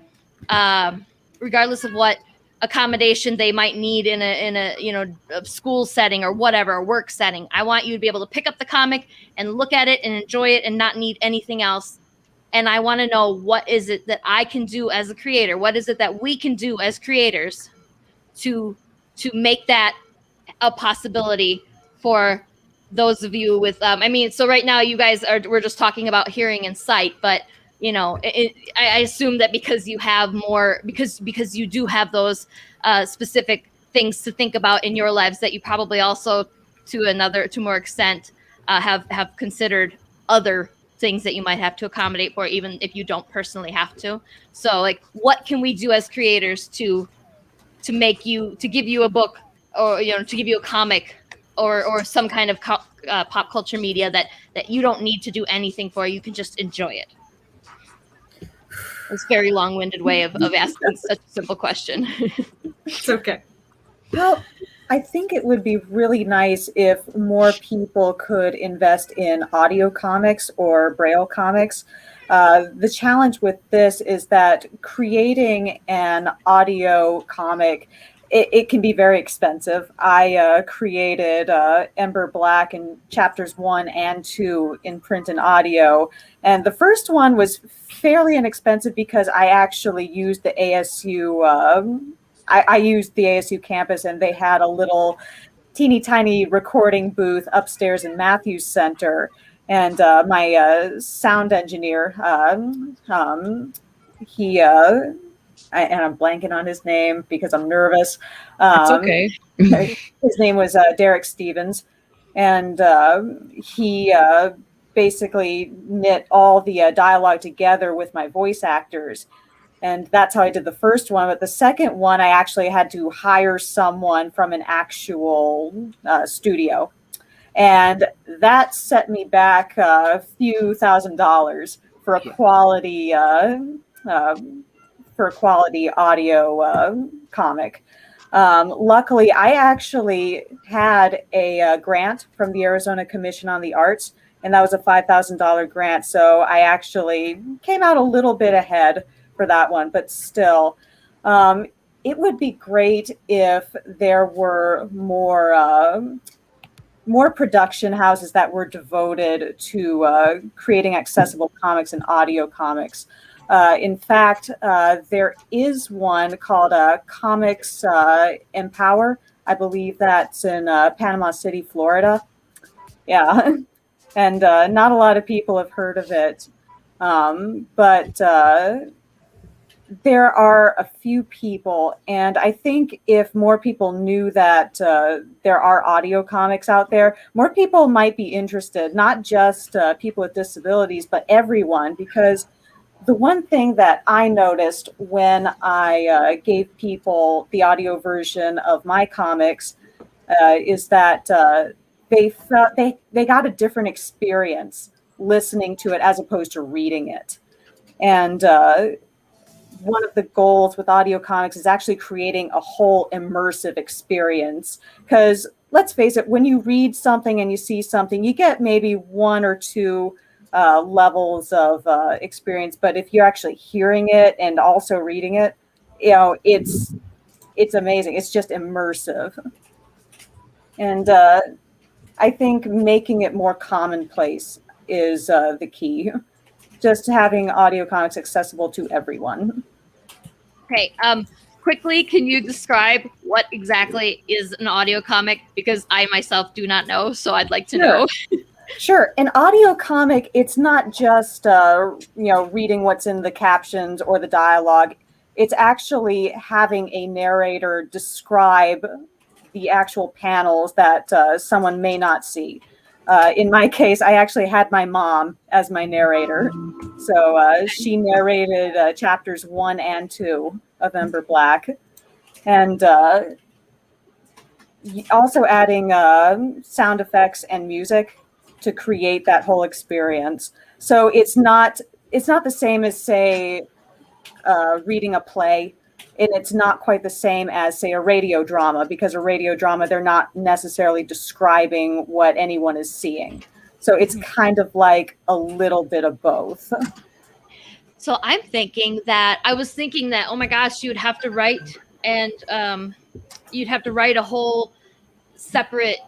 accommodation they might need in a school setting or whatever, a work setting. I want you to be able to pick up the comic and look at it and enjoy it and not need anything else. And I want to know, what is it that I can do as a creator? What is it that we can do as creators to make that a possibility for those of you with so right now you guys we're just talking about hearing and sight, but I assume that because you have more, because you do have those specific things to think about in your lives, that you probably also to more extent have considered other things that you might have to accommodate for, even if you don't personally have to. So like, what can we do as creators to give you a book, or to give you a comic, or some kind of pop culture media that you don't need to do anything for? You can just enjoy it. It's a very long-winded way of asking such a simple question. It's okay. Well, I think it would be really nice if more people could invest in audio comics or Braille comics. The challenge with this is that creating an audio comic, it can be very expensive. I created Ember Black in chapters 1 and 2 in print and audio. And the first one was fairly inexpensive because I actually used the ASU, I used the ASU campus, and they had a little teeny tiny recording booth upstairs in Matthews Center. And my sound engineer, he, and I'm blanking on his name because I'm nervous. It's okay. His name was Derek Stevens, and he basically knit all the dialogue together with my voice actors. And that's how I did the first one. But the second one, I actually had to hire someone from an actual studio. And that set me back a few $1,000s for a quality audio comic. Luckily, I actually had a grant from the Arizona Commission on the Arts, and that was a $5,000 grant. So I actually came out a little bit ahead for that one, but still, it would be great if there were more production houses that were devoted to creating accessible comics and audio comics. In fact, there is one called Comics Empower. I believe that's in Panama City, Florida. Yeah. and not a lot of people have heard of it. But there are a few people, and I think if more people knew that there are audio comics out there, more people might be interested, not just people with disabilities, but everyone, because the one thing that I noticed when I gave people the audio version of my comics is that they felt they got a different experience listening to it as opposed to reading it. And one of the goals with audio comics is actually creating a whole immersive experience. Because let's face it, when you read something and you see something, you get maybe one or two levels of experience. But if you're actually hearing it and also reading it, it's amazing. It's just immersive. And I think making it more commonplace is the key. Just having audio comics accessible to everyone. Okay. Quickly, can you describe what exactly is an audio comic? Because I myself do not know, so I'd like to know. Sure. An audio comic, it's not just reading what's in the captions or the dialogue. It's actually having a narrator describe the actual panels that someone may not see. In my case, I actually had my mom as my narrator. So she narrated chapters 1 and 2 of Ember Black. And also adding sound effects and music to create that whole experience. So it's not the same as, say, reading a play, and it's not quite the same as, say, a radio drama, because a radio drama, they're not necessarily describing what anyone is seeing. So it's kind of like a little bit of both. So I was thinking that, oh my gosh, you'd have to write a whole separate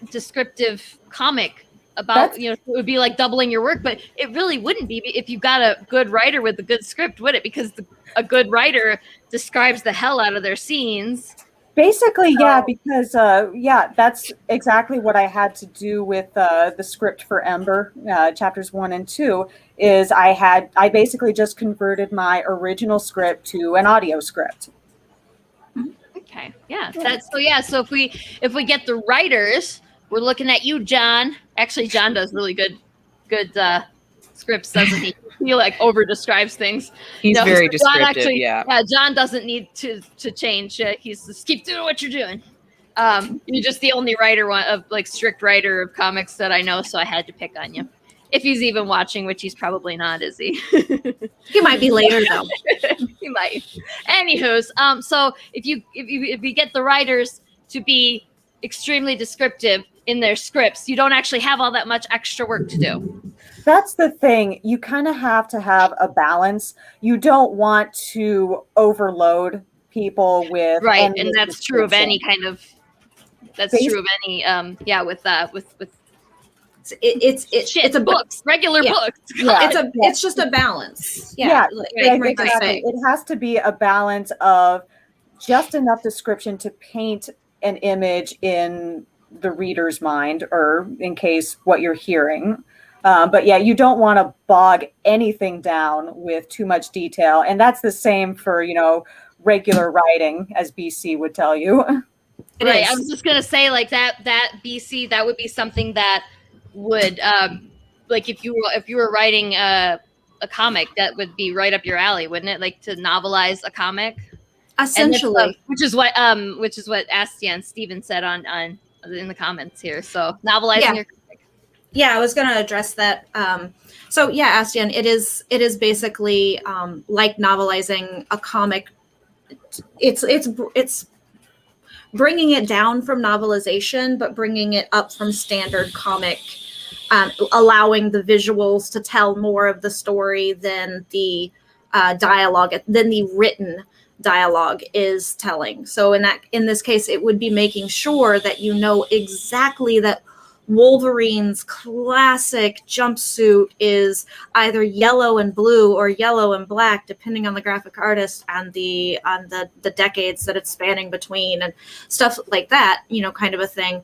descriptive comic about, it would be like doubling your work, but it really wouldn't be if you got a good writer with a good script, would it? Because a good writer describes the hell out of their scenes. Basically, yeah, because that's exactly what I had to do with the script for Ember, chapters 1 and 2, is I basically just converted my original script to an audio script. Okay. Yeah. So if we get the writers, we're looking at you, John. Actually, John does really good scripts, doesn't he? He like over describes things. He's very descriptive. Actually, yeah, John doesn't need to change. He's just keep doing what you're doing. You're just the only strict writer of comics that I know, so I had to pick on you. If he's even watching, which he's probably not, is he? He might be later though. He might. Anywho's, so if you get the writers to be extremely descriptive in their scripts, you don't actually have all that much extra work to do. That's the thing. You kind of have to have a balance. You don't want to overload people with and that's true of any kind of. That's true of any with. It's a books, regular books. Yeah. It's just a balance. Exactly. It has to be a balance of just enough description to paint an image in the reader's mind, or in case what you're hearing. But yeah, you don't want to bog anything down with too much detail, and that's the same for regular writing, as BC would tell you. Right. I was just gonna say, like that BC, that would be something that would like if you were writing a comic, that would be right up your alley, wouldn't it? Like to novelize a comic, essentially, which is what Astian Steven said on in the comments here. So novelizing your comic. Yeah, I was going to address that. So yeah, Astian, it is basically like novelizing a comic. It's bringing it down from novelization, but bringing it up from standard comic, allowing the visuals to tell more of the story than the dialogue, than the written dialogue is telling. So in this case, it would be making sure that you know exactly that Wolverine's classic jumpsuit is either yellow and blue or yellow and black, depending on the graphic artist and the decades that it's spanning between and stuff like that, kind of a thing.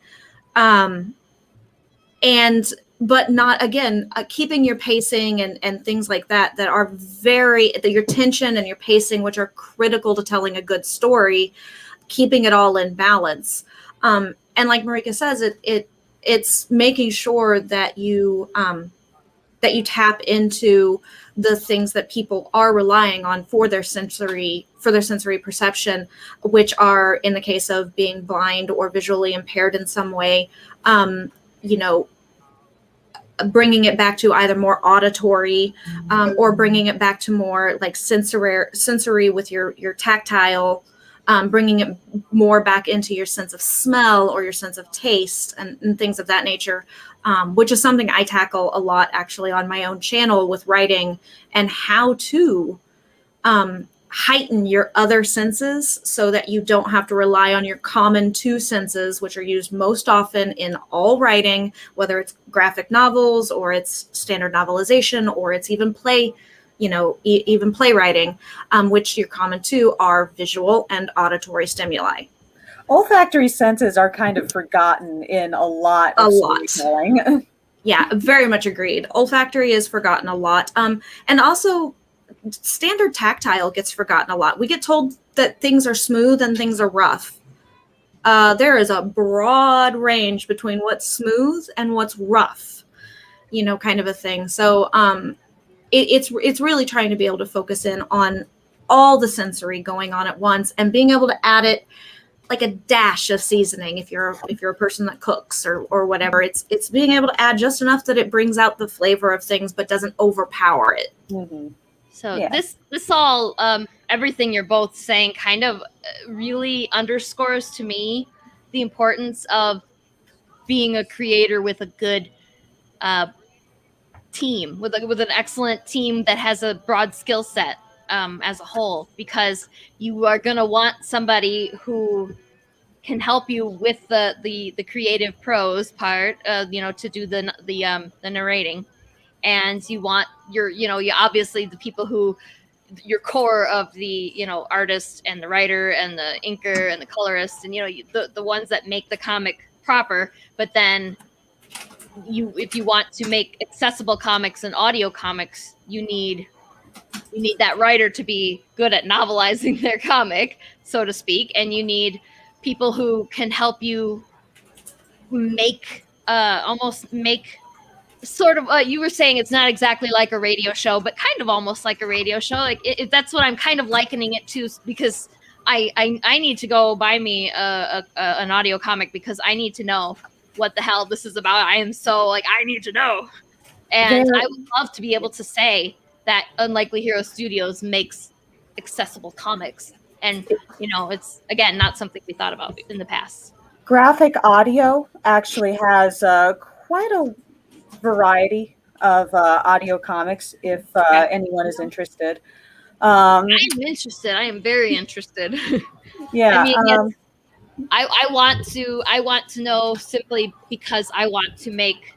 But not, again, keeping your pacing and things like that are your tension and your pacing, which are critical to telling a good story, keeping it all in balance. And like Marieke says, it's making sure that you tap into the things that people are relying on for their sensory perception, which are, in the case of being blind or visually impaired in some way, bringing it back to either more auditory, or bringing it back to more like sensory with your tactile, bringing it more back into your sense of smell or your sense of taste and things of that nature, which is something I tackle a lot actually on my own channel with writing, and how to heighten your other senses so that you don't have to rely on your common two senses, which are used most often in all writing, whether it's graphic novels or it's standard novelization or it's even even playwriting, which your common two are visual and auditory stimuli. Olfactory senses are kind of forgotten in a lot of storytelling. Yeah, very much agreed. Olfactory is forgotten a lot. And also standard tactile gets forgotten a lot. We get told that things are smooth and things are rough. There is a broad range between what's smooth and what's rough, kind of a thing. So it's really trying to be able to focus in on all the sensory going on at once and being able to add it like a dash of seasoning if you're a person that cooks or whatever. It's being able to add just enough that it brings out the flavor of things but doesn't overpower it. Mm-hmm. So this all, everything you're both saying kind of really underscores to me the importance of being a creator with a good team, with an excellent team that has a broad skill set as a whole, because you are going to want somebody who can help you with the creative prose part, to do the narrating. And you want you obviously the people who, your core of the artist and the writer and the inker and the colorist, and the ones that make the comic proper. But then if you want to make accessible comics and audio comics, you need that writer to be good at novelizing their comic, so to speak, and you need people who can help you make sort of, you were saying it's not exactly like a radio show, but kind of almost like a radio show. Like that's what I'm kind of likening it to, because I need to go buy me an audio comic because I need to know what the hell this is about. I am so I need to know. And I would love to be able to say that Unlikely Hero Studios makes accessible comics. And, it's, again, not something we thought about in the past. Graphic audio actually has quite a variety of audio comics if anyone is interested. I am interested. I am very interested. Yeah. I mean, I want to know, simply because I want to make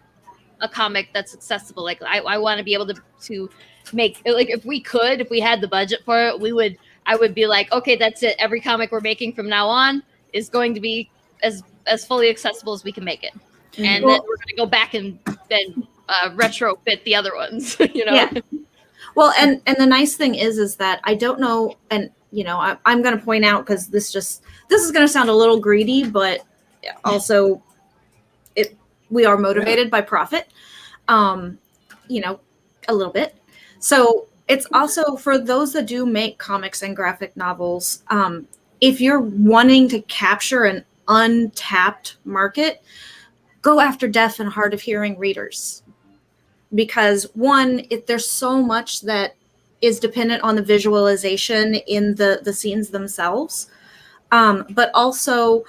a comic that's accessible. Like I want to be able to make, if we had the budget for it, I would be like, okay, that's it. Every comic we're making from now on is going to be as fully accessible as we can make it. Mm-hmm. And then we're going to go back and then retrofit the other ones, Yeah. Well, and the nice thing is that I don't know, and I'm going to point out, because this is going to sound a little greedy, but also we are motivated by profit, a little bit. So it's also for those that do make comics and graphic novels. If you're wanting to capture an untapped market, go after deaf and hard of hearing readers, because there's so much that is dependent on the visualization in the scenes themselves. But also,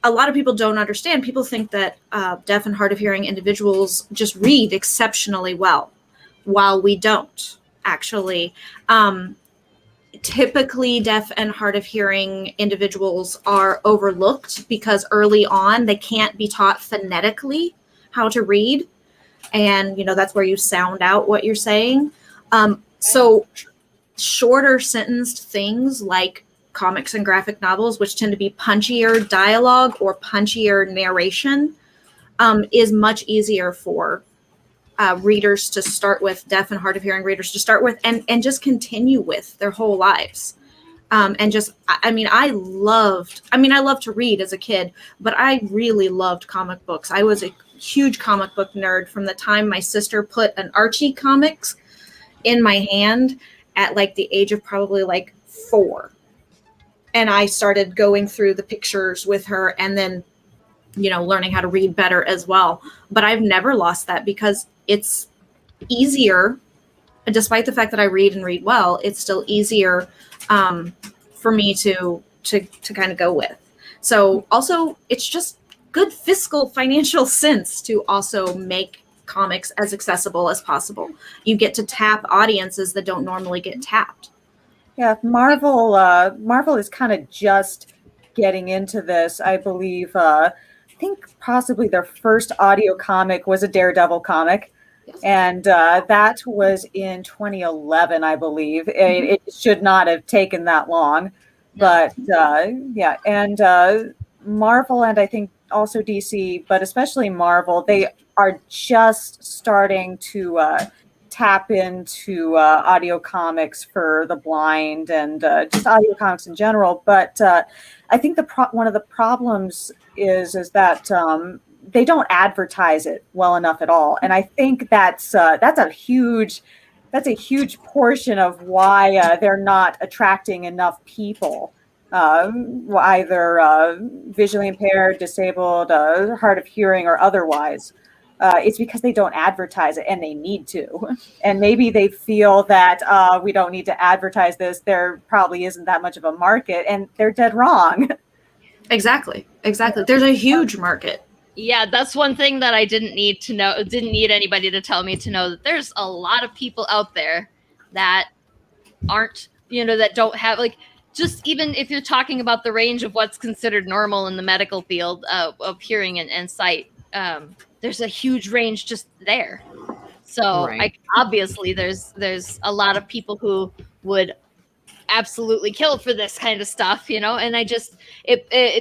a lot of people don't understand. People think that deaf and hard of hearing individuals just read exceptionally well, while we don't actually. Typically, deaf and hard of hearing individuals are overlooked because early on they can't be taught phonetically how to read. And, that's where you sound out what you're saying. So shorter sentenced things like comics and graphic novels, which tend to be punchier dialogue or punchier narration, is much easier for readers to start with, deaf and hard of hearing readers to start with, and just continue with their whole lives. And just, I loved to read as a kid, but I really loved comic books. I was a huge comic book nerd from the time my sister put an Archie comics in my hand at like the age of probably like 4. And I started going through the pictures with her, and then, learning how to read better as well. But I've never lost that, because it's easier, despite the fact that I read and read well, it's still easier for me to kind of go with. So also, it's just good fiscal financial sense to also make comics as accessible as possible. You get to tap audiences that don't normally get tapped. Yeah, Marvel is kind of just getting into this. I believe, I think possibly their first audio comic was a Daredevil comic. Yes. And that was in 2011, I believe. It should not have taken that long. But yeah, and Marvel, and I think also DC, but especially Marvel, they are just starting to tap into audio comics for the blind, and just audio comics in general. But I think one of the problems is that they don't advertise it well enough at all, and I think that's a huge portion of why they're not attracting enough people, either visually impaired, disabled, hard of hearing, or otherwise. It's because they don't advertise it, and they need to. And maybe they feel that we don't need to advertise this. There probably isn't that much of a market, and they're dead wrong. Exactly. There's a huge market. Yeah, that's one thing that I didn't need anybody to tell me to know, that there's a lot of people out there that aren't, that don't have, like, just even if you're talking about the range of what's considered normal in the medical field of hearing and sight, there's a huge range just there. So Right. obviously there's a lot of people who would absolutely kill for this kind of stuff, and I just,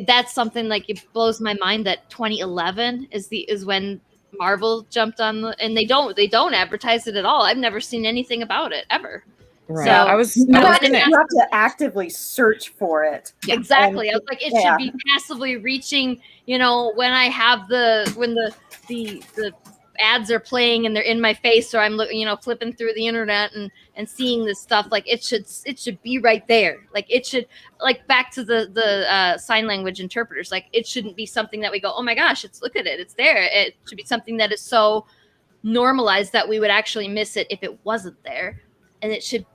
that's something, like, it blows my mind that 2011 is when Marvel jumped on and they don't advertise it at all. I've never seen anything about it ever. Right. So, I was You have gonna, to actively search for it. exactly. And, I was like, it should be passively reaching, when I have when the ads are playing and they're in my face, or I'm looking, flipping through the internet and seeing this stuff, like, it should be right there. Like, it should, like, back to the sign language interpreters, like, it shouldn't be something that we go, oh my gosh, look at it, it's there. It should be something that is so normalized that we would actually miss it if it wasn't there. And it should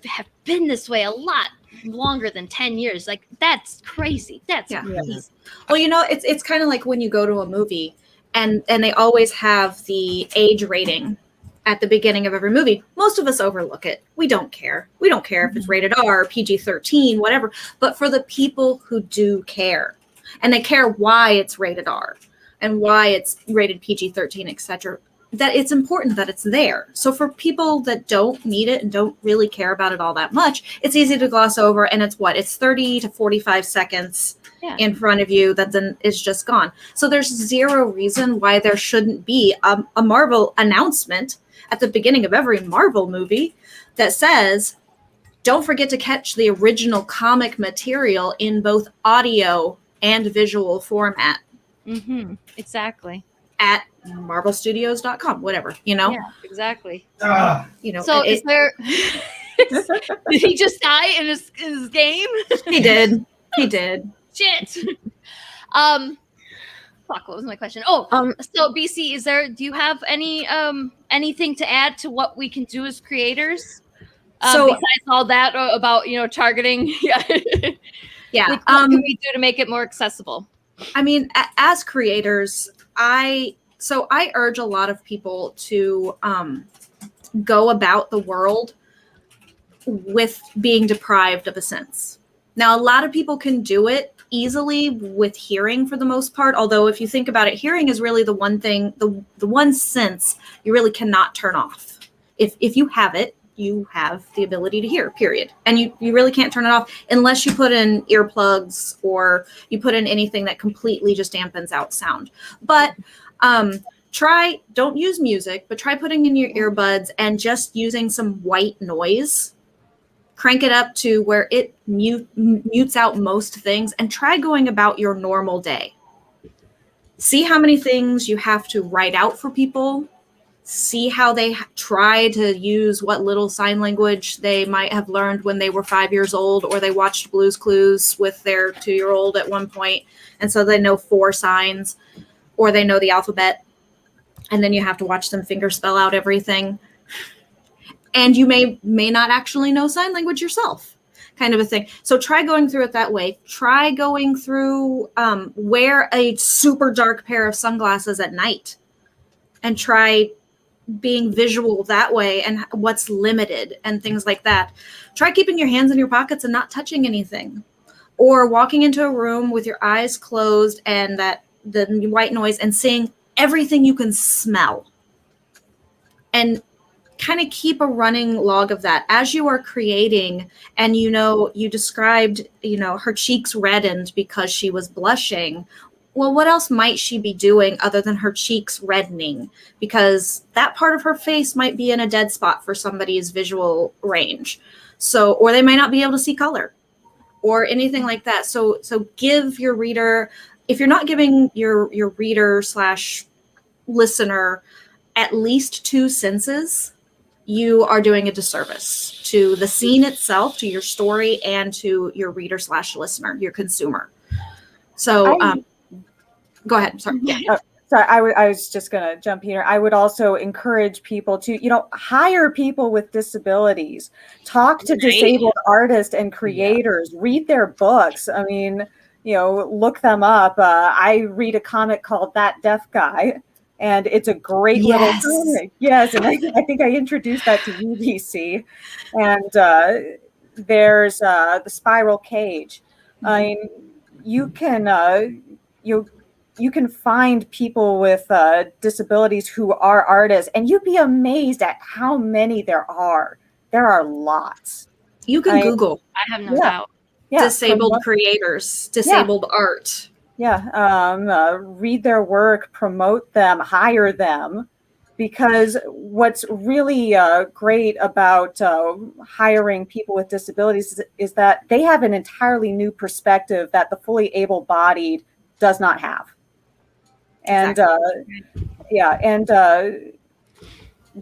have been this way a lot longer than 10 years. Like, that's crazy. That's crazy. Well, it's kind of like when you go to a movie and they always have the age rating at the beginning of every movie. Most of us overlook it. We don't care. We don't care if it's rated R, PG-13, whatever. But for the people who do care, and they care why it's rated R and why it's rated PG-13, etc., that it's important that it's there. So for people that don't need it and don't really care about it all that much, it's easy to gloss over, and it's 30 to 45 seconds in front of you that then is just gone. So there's zero reason why there shouldn't be a Marvel announcement at the beginning of every Marvel movie that says, don't forget to catch the original comic material in both audio and visual format. Mm-hmm. Exactly. At marvelstudios.com, whatever, Yeah, exactly. So is there did he just die in his game? He did. Shit. Fuck, what was my question? So BC, do you have any anything to add to what we can do as creators? Besides all that about targeting, what can we do to make it more accessible? I mean, as creators, I urge a lot of people to go about the world with being deprived of a sense. Now, a lot of people can do it easily with hearing for the most part, although if you think about it, hearing is really the one thing, the one sense you really cannot turn off. If you have it, you have the ability to hear, period. And you really can't turn it off unless you put in earplugs or you put in anything that completely just dampens out sound. But Don't use music, but try putting in your earbuds and just using some white noise. Crank it up to where it mutes out most things, and try going about your normal day. See how many things you have to write out for people. See how they try to use what little sign language they might have learned when they were 5 years old, or they watched Blue's Clues with their 2-year-old at one point, and so they know 4 signs, or they know the alphabet, and then you have to watch them finger spell out everything. And you may not actually know sign language yourself, kind of a thing. So try going through it that way. Try going through, wear a super dark pair of sunglasses at night, and try being visual that way, and what's limited and things like that. Try keeping your hands in your pockets and not touching anything, or walking into a room with your eyes closed and the white noise, and seeing everything you can smell, and kind of keep a running log of that as you are creating. And you described her cheeks reddened because she was blushing. Well, what else might she be doing other than her cheeks reddening? Because that part of her face might be in a dead spot for somebody's visual range. So, or they might not be able to see color or anything like that. So give your reader, if you're not giving your reader / listener at least 2 senses, you are doing a disservice to the scene itself, to your story, and to your reader / listener, your consumer. So, go ahead. Sorry. Yeah. Sorry, I was just going to jump here. I would also encourage people to, hire people with disabilities, talk to disabled artists and creators, read their books. I mean, look them up. I read a comic called That Deaf Guy, and it's a great little comic. Yes, and I think I introduced that to UBC. And there's the Spiral Cage. I mean, you can find people with disabilities who are artists, and you'd be amazed at how many there are. There are lots. You can Google. I have no doubt. Yeah, disabled creators, disabled art. Yeah, read their work, promote them, hire them, because what's really great about hiring people with disabilities is that they have an entirely new perspective that the fully able-bodied does not have. And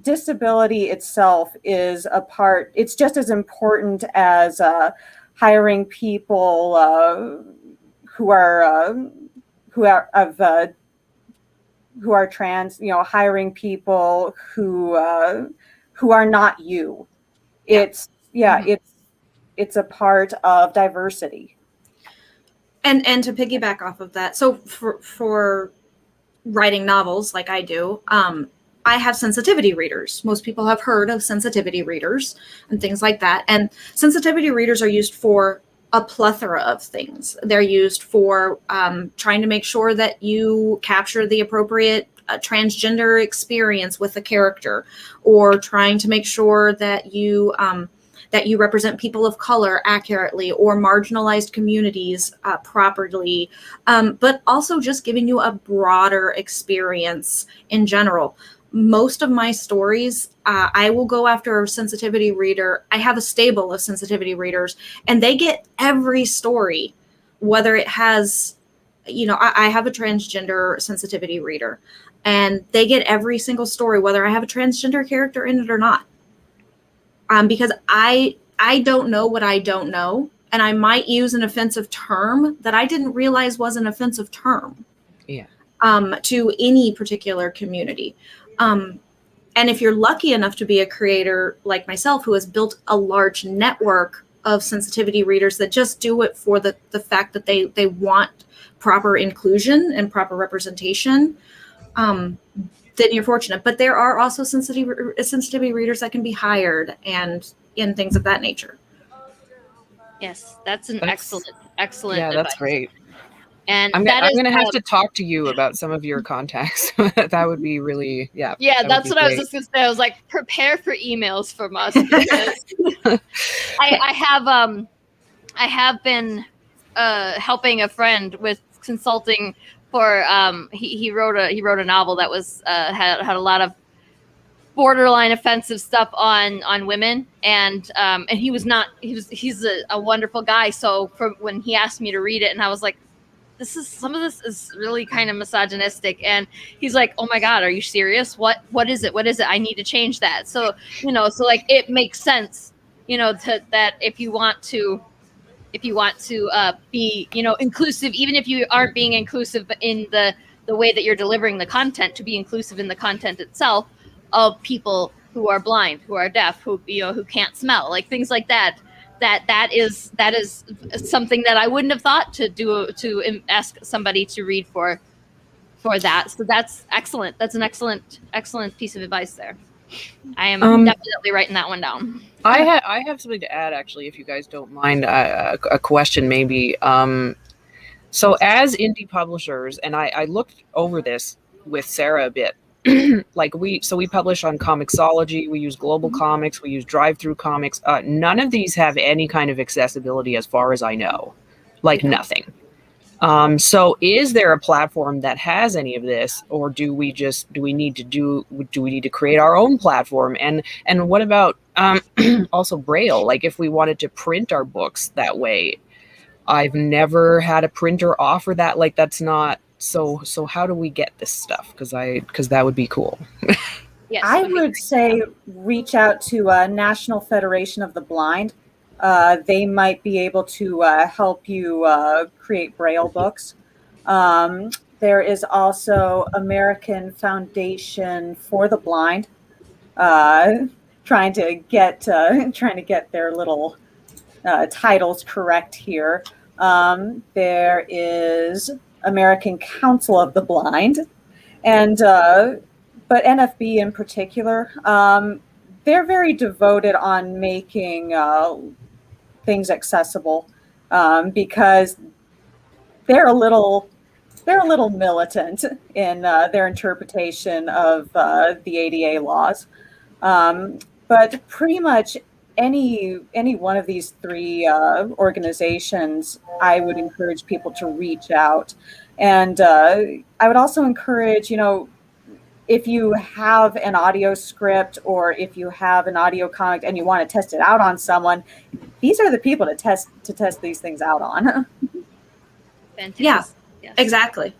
disability itself is a part. It's just as important as hiring people who are trans. Hiring people who are not you. It's it's a part of diversity. And to piggyback off of that, so for writing novels like I do, I have sensitivity readers. Most people have heard of sensitivity readers and things like that. And sensitivity readers are used for a plethora of things. They're used for trying to make sure that you capture the appropriate transgender experience with the character, or trying to make sure that you represent people of color accurately, or marginalized communities properly, but also just giving you a broader experience in general. Most of my stories, I will go after a sensitivity reader. I have a stable of sensitivity readers, and they get every story, whether it has, I have a transgender sensitivity reader, and they get every single story, whether I have a transgender character in it or not. Because I don't know what I don't know, and I might use an offensive term that I didn't realize was an offensive term. Yeah. To any particular community. And if you're lucky enough to be a creator like myself, who has built a large network of sensitivity readers that just do it for the fact that they want proper inclusion and proper representation, then you're fortunate. But there are also sensitivity readers that can be hired and things of that nature. Yes, that's excellent Yeah, advice. that's great. And I'm going to have to talk to you about some of your contacts. That would be really, Yeah, that's what great. I was just going to say. I was like, prepare for emails from us. Because I have been helping a friend with consulting he wrote a novel that was had a lot of borderline offensive stuff on women, and he's a wonderful guy. So for when he asked me to read it, and I was like, some of this is really kind of misogynistic, and he's like, oh my god, are you serious? What is it? I need to change that. So so like it makes sense, that if you want to be inclusive, even if you aren't being inclusive in the way that you're delivering the content, to be inclusive in the content itself of people who are blind, who are deaf, who can't smell, like things like that. That is something that I wouldn't have thought to ask somebody to read for that. So that's excellent. That's an excellent piece of advice there. I am definitely writing that one down. I have something to add, actually, if you guys don't mind. A question, maybe. So as indie publishers, and I looked over this with Sarah a bit. Like we publish on Comixology, we use Global Comics, we use Drive-Thru Comics. None of these have any kind of accessibility, as far as I know, like nothing. So is there a platform that has any of this, or do we need to create our own platform? And what about also Braille? Like if we wanted to print our books that way, I've never had a printer offer that. Like that's not so how do we get this stuff? Because that would be cool. Yes, I would say reach out to National Federation of the Blind. They might be able to help you create Braille books. There is also American Foundation for the Blind, trying to get their little titles correct here. There is American Council of the Blind, and but NFB in particular, they're very devoted on making things accessible, because they're a little militant in their interpretation of the ADA laws. But pretty much any one of these three organizations, I would encourage people to reach out. And I would also encourage, if you have an audio script or if you have an audio comic and you want to test it out on someone, these are the people to test these things out on. Fantastic. Yeah, yes. Exactly.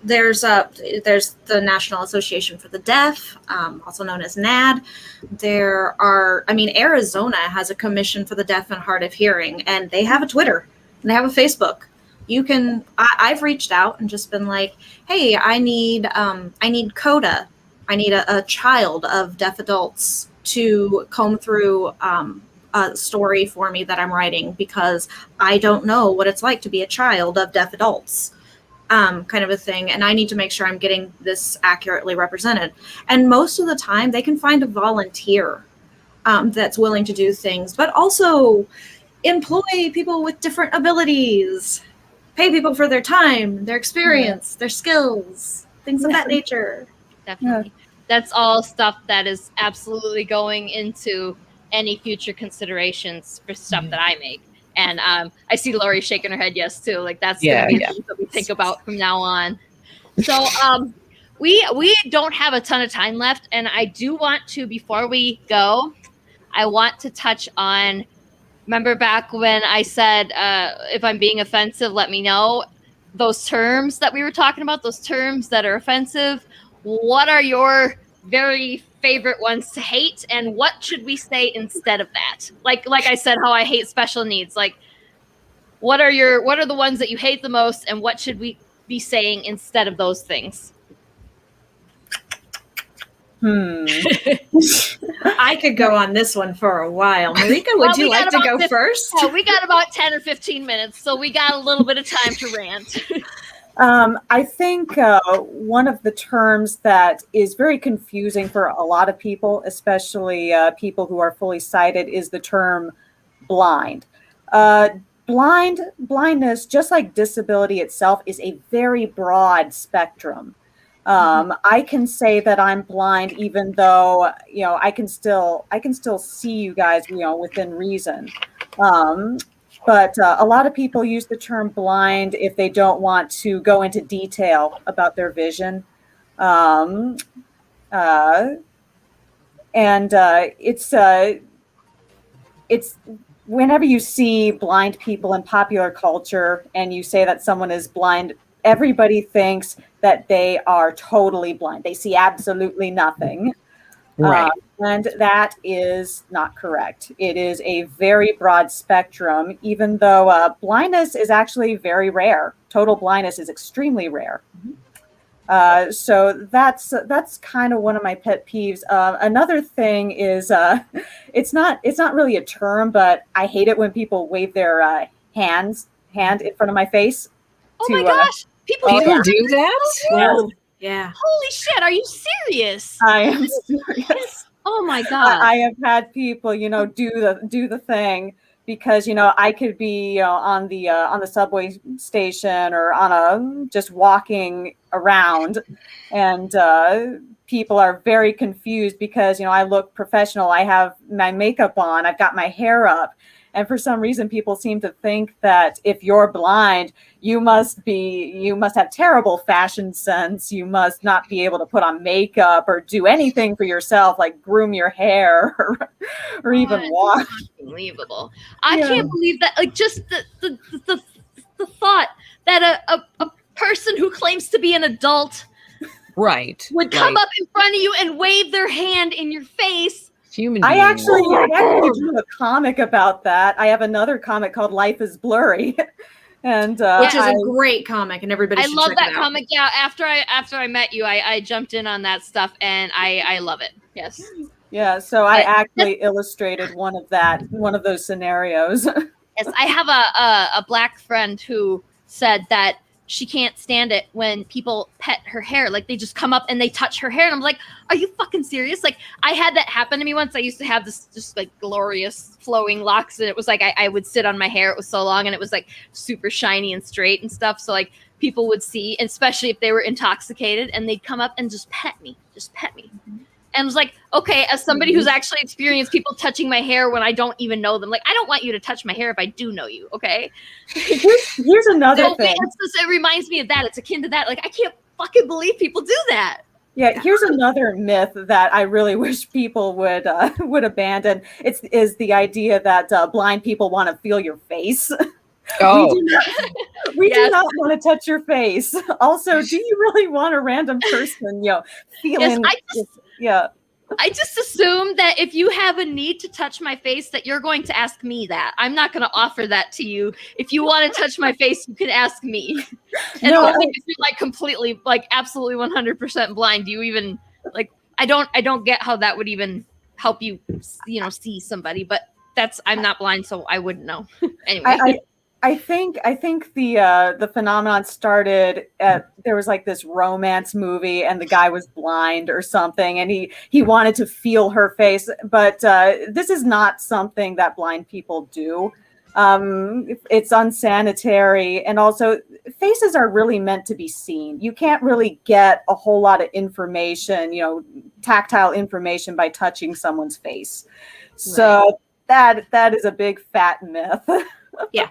There's the National Association for the Deaf, also known as NAD. Arizona has a commission for the deaf and hard of hearing, and they have a Twitter and they have a Facebook. I've reached out and just been like, hey, I need CODA. I need a child of deaf adults to comb through a story for me that I'm writing, because I don't know what it's like to be a child of deaf adults, kind of a thing. And I need to make sure I'm getting this accurately represented. And most of the time they can find a volunteer that's willing to do things, but also employ people with different abilities, pay people for their time, their experience, their skills, things of that nature. Definitely. Yeah. That's all stuff that is absolutely going into any future considerations for stuff that I make. And I see Lori shaking her head yes too. Like that's gonna be things that we think about from now on. So we don't have a ton of time left, and I do want to, before we go, I want to touch on, remember back when I said if I'm being offensive, let me know. Those terms that we were talking about, those terms that are offensive, what are your very favorite ones to hate, and what should we say instead of that? Like I said, how I hate special needs. Like, what are the ones that you hate the most, and what should we be saying instead of those things? I could go on this one for a while. Marieke, would you like to go first? Yeah, we got about 10 or 15 minutes, so we got a little bit of time to rant. I think one of the terms that is very confusing for a lot of people, especially people who are fully sighted, is the term blind. Blindness, just like disability itself, is a very broad spectrum. I can say that I'm blind, even though I can still see you guys, within reason. But a lot of people use the term blind if they don't want to go into detail about their vision. Um, and it's whenever you see blind people in popular culture and you say that someone is blind, everybody thinks that they are totally blind. They see absolutely nothing. Right. And that is not correct. It is a very broad spectrum, even though blindness is actually very rare. Total blindness is extremely rare. So that's kind of one of my pet peeves. Another thing is it's not really a term, but I hate it when people wave their hand in front of my face. Oh my gosh, people People that? do that? Yes, Yeah. Holy shit, are you serious? I am serious. Oh my god. I have had people, do the thing because I could be on the subway station or on just walking around, and people are very confused because I look professional. I have my makeup on. I've got my hair up. And for some reason, people seem to think that if you're blind, you must have terrible fashion sense. You must not be able to put on makeup or do anything for yourself, like groom your hair or even walk. Unbelievable. I can't believe that. Like, just the thought that a person who claims to be an adult Right. would come up in front of you and wave their hand in your face. Human I beings. actually drew a comic about that. I have another comic called Life is Blurry. And which is a great comic, and everybody should love check that it out. comic. Yeah, after I met you, I jumped in on that stuff, and I love it. Yes. Yeah, so I actually illustrated one of those scenarios. Yes, I have a black friend who said that she can't stand it when people pet her hair. Like, they just come up and they touch her hair. And I'm like, are you fucking serious? Like, I had that happen to me once. I used to have this just like glorious flowing locks. And it was like, I would sit on my hair. It was so long and it was like super shiny and straight and stuff. So like people would see, especially if they were intoxicated, and they'd come up and just pet me. And I was like, okay, as somebody who's actually experienced people touching my hair when I don't even know them, like, I don't want you to touch my hair if I do know you, okay? Here's another thing. It reminds me of that. It's akin to that. Like, I can't fucking believe people do that. Yeah, here's another myth that I really wish people would abandon. Is the idea that blind people want to feel your face. Oh. We do not want to touch your face. Also, do you really want a random person, feeling? Yes, I just assume that if you have a need to touch my face, that you're going to ask me that. I'm not going to offer that to you. If you want to touch my face, you can ask me. And only if you're like completely, like absolutely 100% blind, do you even like? I don't get how that would even help you, see somebody. But I'm not blind, so I wouldn't know. Anyway. I think the phenomenon started at, there was like this romance movie and the guy was blind or something, and he wanted to feel her face, but this is not something that blind people do. It's unsanitary, and also faces are really meant to be seen. You can't really get a whole lot of information, tactile information by touching someone's face. Right. So that is a big fat myth. Yeah,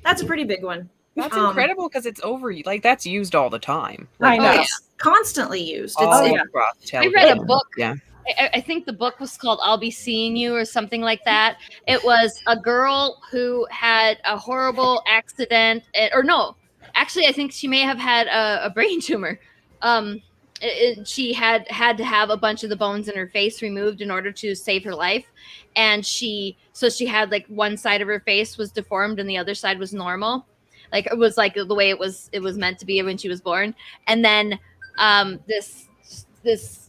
that's a pretty big one. That's incredible because it's like that's used all the time. Like, I know, constantly used. I read a book. Yeah, I think the book was called "I'll Be Seeing You" or something like that. It was a girl who had a horrible accident, actually, I think she may have had a brain tumor. She had to have a bunch of the bones in her face removed in order to save her life, and she had like one side of her face was deformed and the other side was normal, like it was like the way it was meant to be when she was born. And then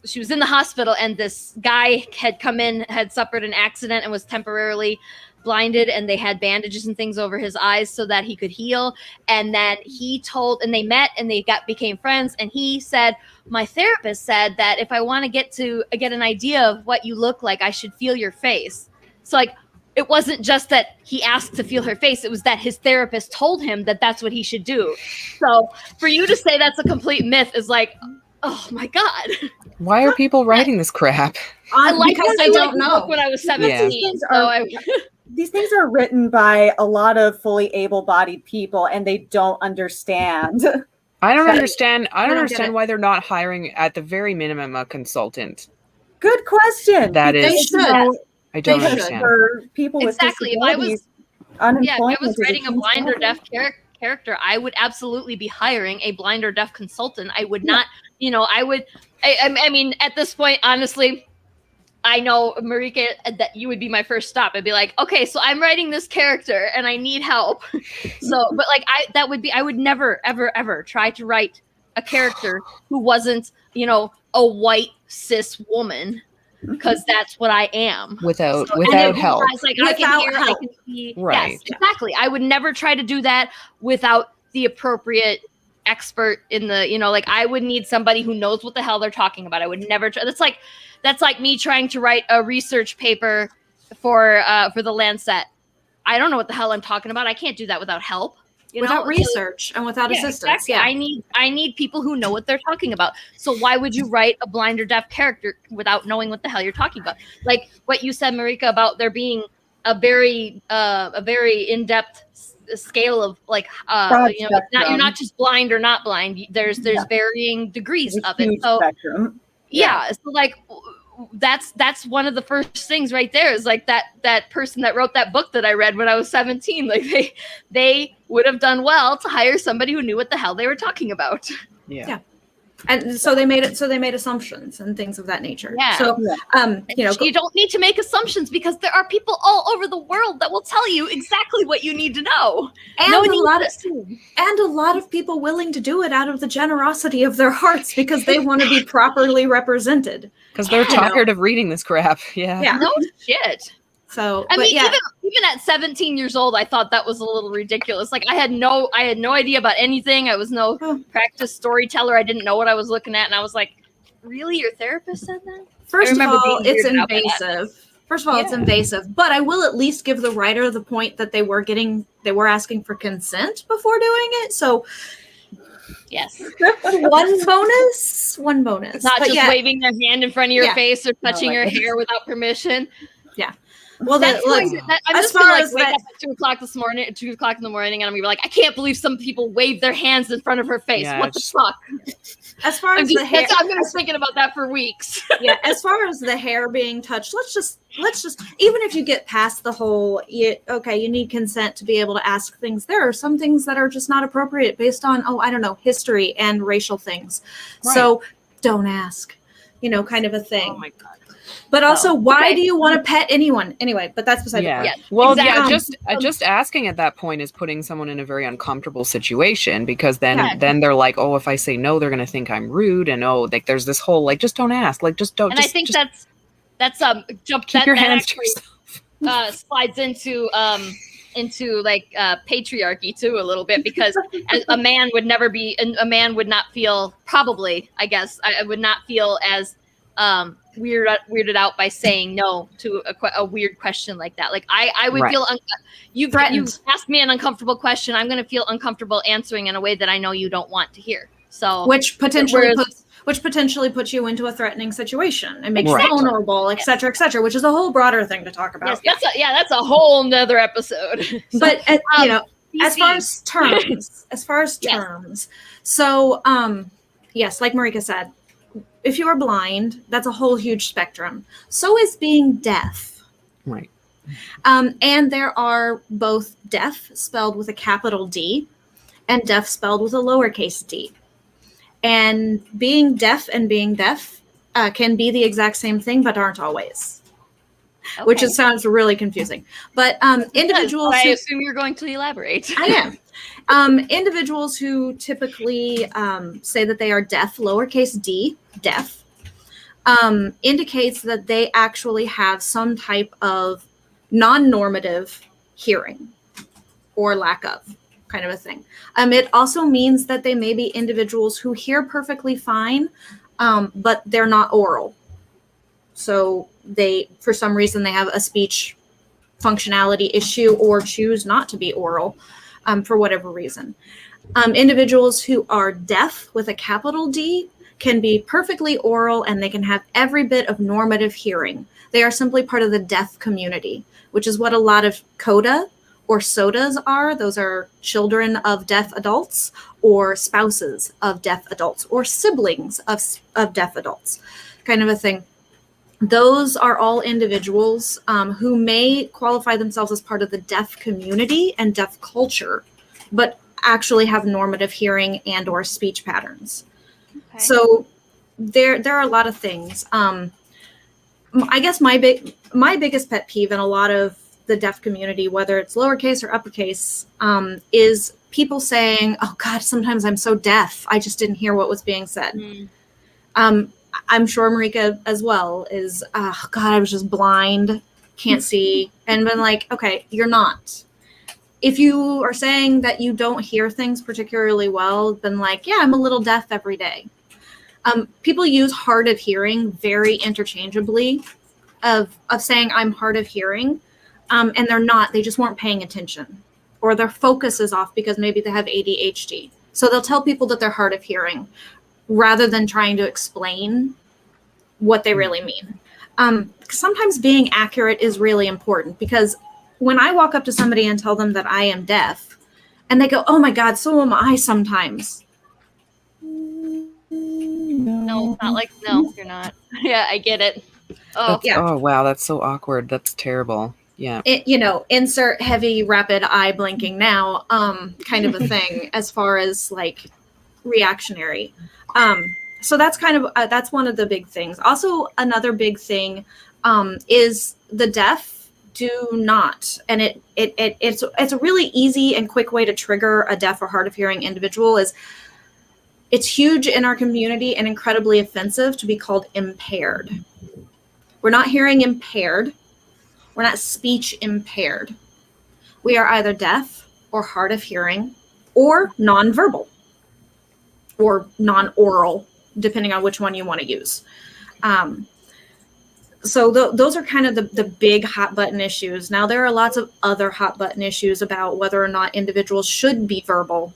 she was in the hospital, and this guy had come in, had suffered an accident, and was temporarily blinded, and they had bandages and things over his eyes so that he could heal. And then they met and they became friends, and he said, my therapist said that if I want to get an idea of what you look like, I should feel your face. So like, it wasn't just that he asked to feel her face, it was that his therapist told him that that's what he should do. So for you to say that's a complete myth is like, oh my God. Why are people writing this crap? Because I don't know. When I was 17. these things are written by a lot of fully able-bodied people, and they don't understand. I don't That- understand. I don't don't get understand it. why they're not hiring at the very minimum a consultant. Good question. That They is, should. I don't should. understand. For people with Exactly. If I was disabilities, Yeah, if I unemployment was is a writing a huge blind or problem. deaf character, I would absolutely be hiring a blind or deaf consultant. I would not, I would. I mean, at this point, honestly, I know, Marieke, that you would be my first stop. I'd be like, okay, so I'm writing this character and I need help. But like, I would never, ever, ever try to write a character who wasn't, a white cis woman, because that's what I am. Without And it help. requires, like, I can Without hear, I help. can see. Right. Yes, exactly. I would never try to do that without the appropriate expert in the, like, I would need somebody who knows what the hell they're talking about. I would never try. That's like me trying to write a research paper for the Lancet. I don't know what the hell I'm talking about. I can't do that without help. Without research and without assistance. Exactly. Yeah. I need people who know what they're talking about. So why would you write a blind or deaf character without knowing what the hell you're talking about? Like what you said, Marieke, about there being a very in-depth scale of like you're not just blind or not blind. There's varying degrees There's a of it. huge So spectrum. yeah, so like that's one of the first things right there is like that person that wrote that book that I read when I was 17. Like they would have done well to hire somebody who knew what the hell they were talking about. Yeah. And so they made assumptions and things of that nature. Yeah. So You don't need to make assumptions because there are people all over the world that will tell you exactly what you need to know. and No a need lot to of assume. and a lot of people willing to do it out of the generosity of their hearts because they want to be properly represented. Because they're Yeah. tired of reading this crap. Yeah. Yeah. No shit. So I but mean, yeah. even at 17 years old, I thought that was a little ridiculous. Like I had no idea about anything. I was no practice storyteller. I didn't know what I was looking at, and I was like, "Really, your therapist said that?" First of remember all, being it's weirded out by that. invasive. First of all, it's invasive, but I will at least give the writer the point that they were asking for consent before doing it. So Yes, one bonus. it's not But just yeah, waving their hand in front of your Yeah. face or touching like your this. hair without permission. well, That's look, crazy. I'm as just gonna far like as wake that- up at 2 o'clock in the morning, and I'm gonna be like, I can't believe some people wave their hands in front of her face. Yeah, What the it's- fuck? as far as the hair, I'm gonna be thinking about that for weeks. yeah, as far as the hair being touched, let's just even if you get past the whole you need consent to be able to ask things, there are some things that are just not appropriate based on history and racial things. Right. So don't ask, kind of a thing. Oh my god. But also, why okay. do you want to pet anyone anyway? But that's beside the Yeah. point. Yes, Well, exactly. just asking at that point is putting someone in a very uncomfortable situation because then Yeah. then they're like, oh, if I say no, they're gonna think I'm rude, and like there's this whole like just don't ask, like just don't. And just, I think just that's jump keep that, your that hands to actually yourself. slides into like patriarchy too a little bit because a man would not feel probably I guess I would not feel as weirded out by saying no to a weird question like that. Like I would Right. feel you Threatened. asked me an uncomfortable question. I'm going to feel uncomfortable answering in a way that I know you don't want to hear. So Which potentially Whereas- puts you into a threatening situation and makes Right. you vulnerable, et cetera, which is a whole broader thing to talk about. yes, that's a whole nother episode. So, But as far PC. as terms, Yes. so yes, like Marieke said, if you are blind, that's a whole huge spectrum. So is being deaf. Right. And there are both deaf spelled with a capital D and deaf spelled with a lowercase d. And being deaf can be the exact same thing, but aren't always, which Okay. sounds really confusing. But individuals I who, assume you're going to elaborate. I am. Individuals who typically say that they are deaf, lowercase d, deaf, indicates that they actually have some type of non-normative hearing or lack of kind of a thing. It also means that they may be individuals who hear perfectly fine, but they're not oral. So for some reason, they have a speech functionality issue or choose not to be oral for whatever reason. Individuals who are deaf with a capital D can be perfectly oral and they can have every bit of normative hearing. They are simply part of the deaf community, which is what a lot of CODA or SODAs are. Those are children of deaf adults or spouses of deaf adults or siblings of deaf adults, kind of a thing. Those are all individuals who may qualify themselves as part of the deaf community and deaf culture, but actually have normative hearing and or speech patterns. Okay. So there are a lot of things. I guess my biggest pet peeve in a lot of the deaf community, whether it's lowercase or uppercase, is people saying, "Oh God, sometimes I'm so deaf, I just didn't hear what was being said." I'm sure Marieke as well is, "Oh God, I was just blind, can't see," and been like, "Okay, you're not." If you are saying that you don't hear things particularly well, then like, "Yeah, I'm a little deaf every day." People use hard of hearing very interchangeably of saying I'm hard of hearing, and they're not. They just weren't paying attention, or their focus is off because maybe they have ADHD. So they'll tell people that they're hard of hearing rather than trying to explain what they really mean. Sometimes being accurate is really important, because when I walk up to somebody and tell them that I am deaf, and they go, "Oh my God, so am I sometimes." No, it's not like, no, you're not. Yeah, I get it. Oh, Yeah. Oh wow, that's so awkward. That's terrible. Yeah. Insert heavy rapid eye blinking now, kind of a thing as far as like reactionary. So that's kind of that's one of the big things. Also, another big thing is the deaf do not, and it's a really easy and quick way to trigger a deaf or hard of hearing individual. Is it's huge in our community and incredibly offensive to be called impaired. We're not hearing impaired. We're not speech impaired. We are either deaf or hard of hearing or nonverbal or non-oral, depending on which one you want to use. So those are kind of the big hot button issues. Now, there are lots of other hot button issues about whether or not individuals should be verbal,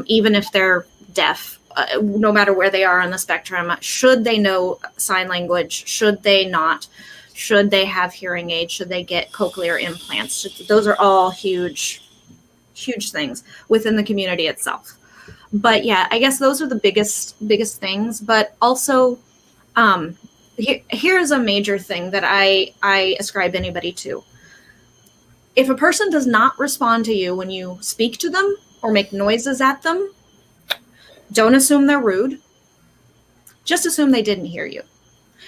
even if they're deaf, no matter where they are on the spectrum. Should they know sign language? Should they not? Should they have hearing aids? Should they get cochlear implants? Those are all huge things within the community itself. But yeah, I guess those are the biggest things. But also, here's a major thing that I ascribe anybody to. If a person does not respond to you when you speak to them or make noises at them, don't assume they're rude. Just assume they didn't hear you.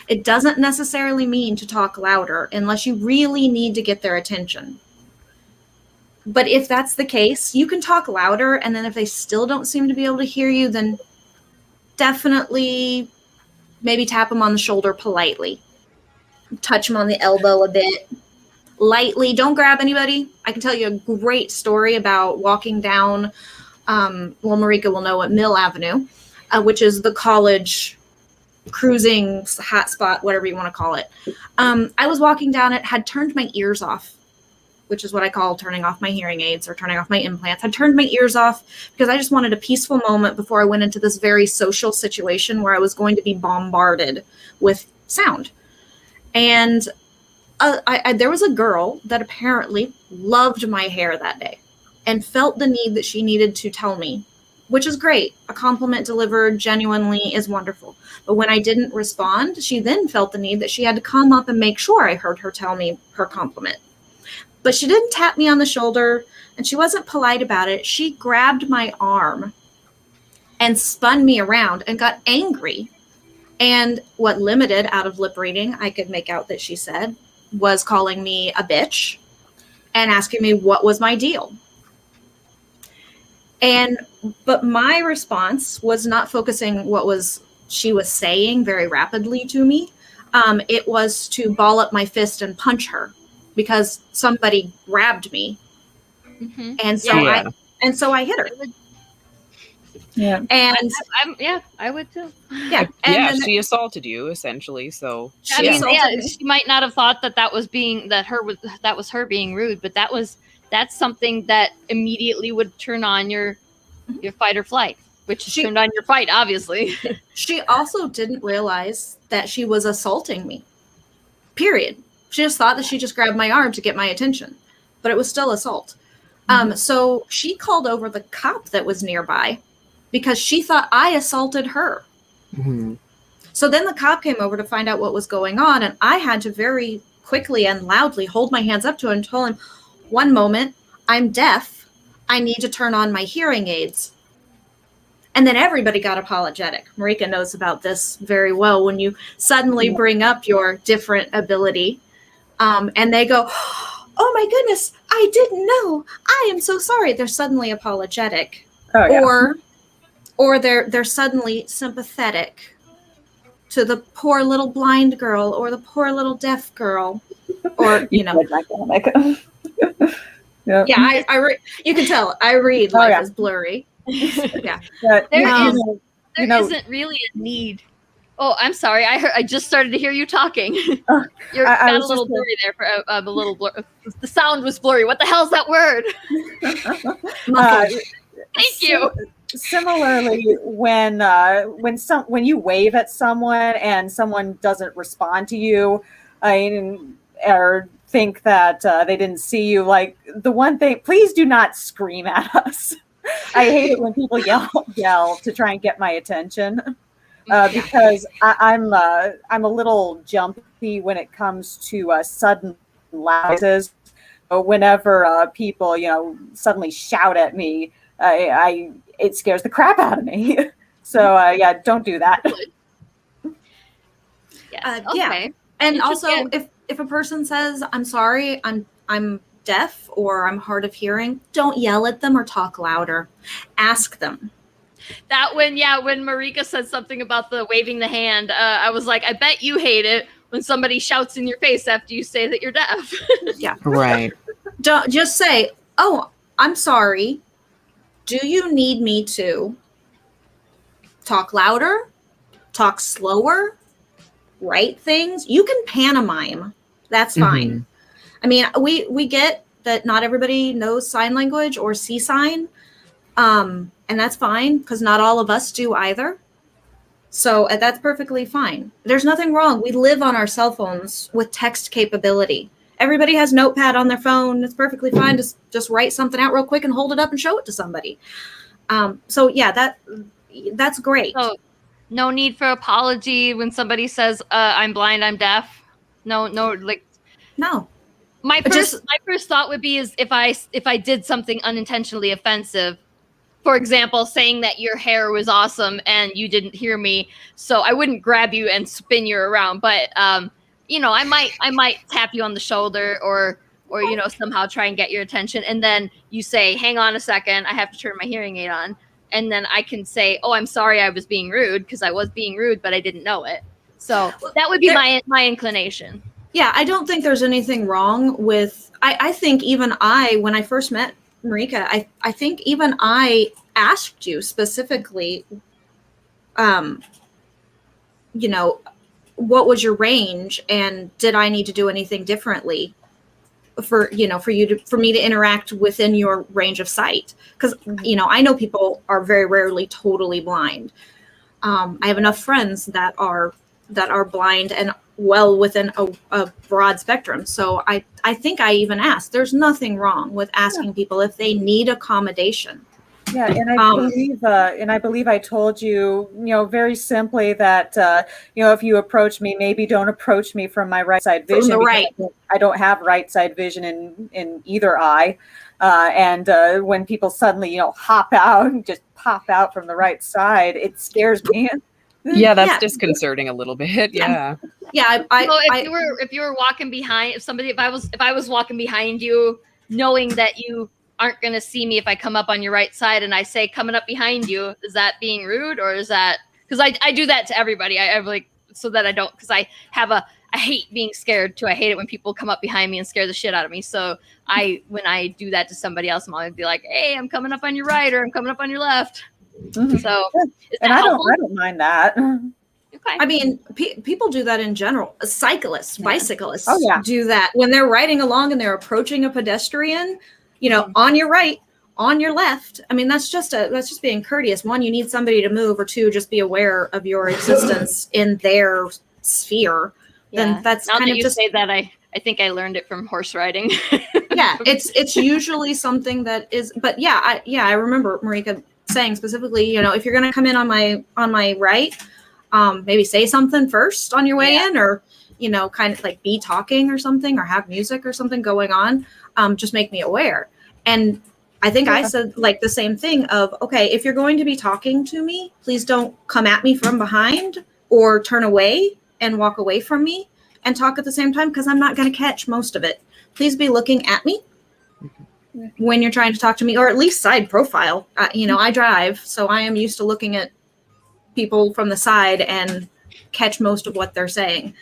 It doesn't necessarily mean to talk louder unless you really need to get their attention. But if that's the case, you can talk louder, and then if they still don't seem to be able to hear you, then definitely maybe tap them on the shoulder politely. Touch them on the elbow a bit. Lightly. Don't grab anybody. I can tell you a great story about walking down, Marieke will know, at Mill Avenue, which is the college cruising hotspot, whatever you want to call it. I was walking down it, had turned my ears off, which is what I call turning off my hearing aids or turning off my implants. I turned my ears off because I just wanted a peaceful moment before I went into this very social situation where I was going to be bombarded with sound. And there was a girl that apparently loved my hair that day and felt the need that she needed to tell me, which is great. A compliment delivered genuinely is wonderful. But when I didn't respond, she then felt the need that she had to come up and make sure I heard her tell me her compliment. But she didn't tap me on the shoulder, and she wasn't polite about it. She grabbed my arm and spun me around and got angry. And what limited out of lip reading I could make out that she said was calling me a bitch and asking me what was my deal. But my response was not focusing what she was saying very rapidly to me. It was to ball up my fist and punch her because somebody grabbed me. Mm-hmm. And so I hit her. Yeah. And I would too. Yeah. And she assaulted you essentially. So I mean, she might not have thought that was her being rude, but that's something that immediately would turn on your fight or flight. which turned on your fight, obviously. She also didn't realize that she was assaulting me. Period. She just thought that she just grabbed my arm to get my attention, but it was still assault. So she called over the cop that was nearby because she thought I assaulted her. Mhm. So then the cop came over to find out what was going on, and I had to very quickly and loudly hold my hands up to him and tell him, one moment, I'm deaf. I need to turn on my hearing aids. And then everybody got apologetic. Marieke knows about this very well when you suddenly bring up your different ability. And they go, oh my goodness, I didn't know. I am so sorry. They're suddenly apologetic. Oh, yeah. Or they're suddenly sympathetic to the poor little blind girl or the poor little deaf girl. Or, you know. Yep. Yeah, you can tell I read life is blurry. Yeah. There isn't really a need. Oh, I'm sorry. I just started to hear you talking. You're I got was a little just blurry there for a little blur. The sound was blurry. What the hell's that word? Thank you. Similarly, when you wave at someone and someone doesn't respond to you, or think that they didn't see you, like the one thing, please do not scream at us. I hate it when people yell to try and get my attention, because I'm a little jumpy when it comes to sudden louds. Whenever people suddenly shout at me, it scares the crap out of me. So yeah, don't do that. Yes. Yeah. Okay. And also, if a person says, I'm sorry, I'm deaf or I'm hard of hearing, don't yell at them or talk louder. Ask them. When Marieke said something about the waving the hand, I was like, I bet you hate it when somebody shouts in your face after you say that you're deaf. Yeah. Right. Don't just say, oh, I'm sorry. Do you need me to talk louder, talk slower, write things? You can pantomime. That's fine. I mean, we get that not everybody knows sign language or see sign. And that's fine because not all of us do either. So that's perfectly fine. There's nothing wrong. We live on our cell phones with text capability. Everybody has Notepad on their phone. It's perfectly fine. Just write something out real quick and hold it up and show it to somebody. So yeah, that's great. So no need for apology when somebody says, I'm blind, I'm deaf. No. My first thought would be is if I did something unintentionally offensive. For example, saying that your hair was awesome and you didn't hear me, so I wouldn't grab you and spin you around. But I might tap you on the shoulder or somehow try and get your attention. And then you say, "Hang on a second, I have to turn my hearing aid on." And then I can say, "Oh, I'm sorry, I was being rude," because I was being rude, but I didn't know it. So that would be my inclination. Yeah, I don't think there's anything wrong with. I think even when I first met Marieke, I think even I asked you specifically, what was your range and did I need to do anything differently for me to interact within your range of sight? Because, I know people are very rarely totally blind. I have enough friends that are blind and well within a broad spectrum. So I think I even asked. There's nothing wrong with asking people if they need accommodation. Yeah, and I believe I told you, very simply that if you approach me, maybe don't approach me from my right side vision. From the right. I don't have right side vision in either eye, and when people suddenly hop out and just pop out from the right side, it scares me. Yeah, that's disconcerting a little bit. Yeah. Yeah. If you were walking behind, if I was walking behind you, knowing that you aren't going to see me if I come up on your right side and I say coming up behind you, is that being rude or is that because I do that to everybody? I like so that I don't because I hate being scared too. I hate it when people come up behind me and scare the shit out of me. So when I do that to somebody else, I'm always be like, hey, I'm coming up on your right or I'm coming up on your left. Mm-hmm. So, and I don't mind that. Okay. I mean, people do that in general. Cyclists, bicyclists do that when they're riding along and they're approaching a pedestrian, on your right on your left, I mean, that's just being courteous. One, you need somebody to move, or two, just be aware of your existence in their sphere. Then that's now kind that of you just say that, I think I learned it from horse riding. yeah, it's usually something that is, but I remember Marieke saying specifically, you know, if you're going to come in on my right, maybe say something first on your way in, or, you know, kind of like be talking or something, or have music or something going on. Just make me aware. And I think I said like the same thing of, okay, if you're going to be talking to me, please don't come at me from behind or turn away and walk away from me and talk at the same time, because I'm not going to catch most of it. Please be looking at me when you're trying to talk to me, or at least side profile. You know, I drive, so I am used to looking at people from the side and catch most of what they're saying.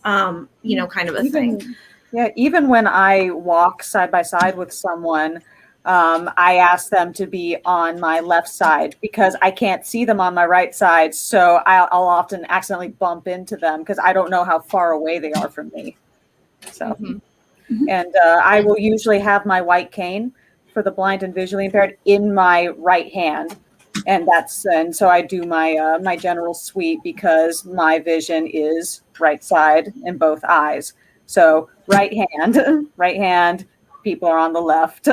You know, kind of a thing. Yeah, even when I walk side by side with someone, I ask them to be on my left side because I can't see them on my right side. So I'll often accidentally bump into them because I don't know how far away they are from me. So, and I will usually have my white cane for the blind and visually impaired in my right hand. And so I do my my general sweep because my vision is right side in both eyes. So right hand, people are on the left.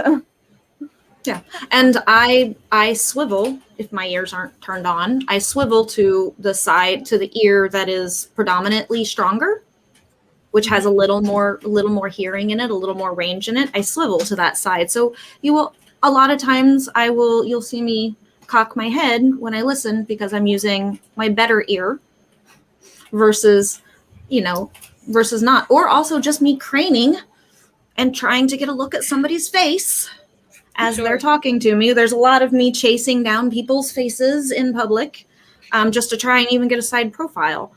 Yeah. And I swivel, if my ears aren't turned on, I swivel to the side, to the ear that is predominantly stronger, which has a little more hearing in it, a little more range in it. I swivel to that side. So a lot of times you'll see me cock my head when I listen because I'm using my better ear versus not. Or also just me craning and trying to get a look at somebody's face as they're talking to me. There's a lot of me chasing down people's faces in public, just to try and even get a side profile.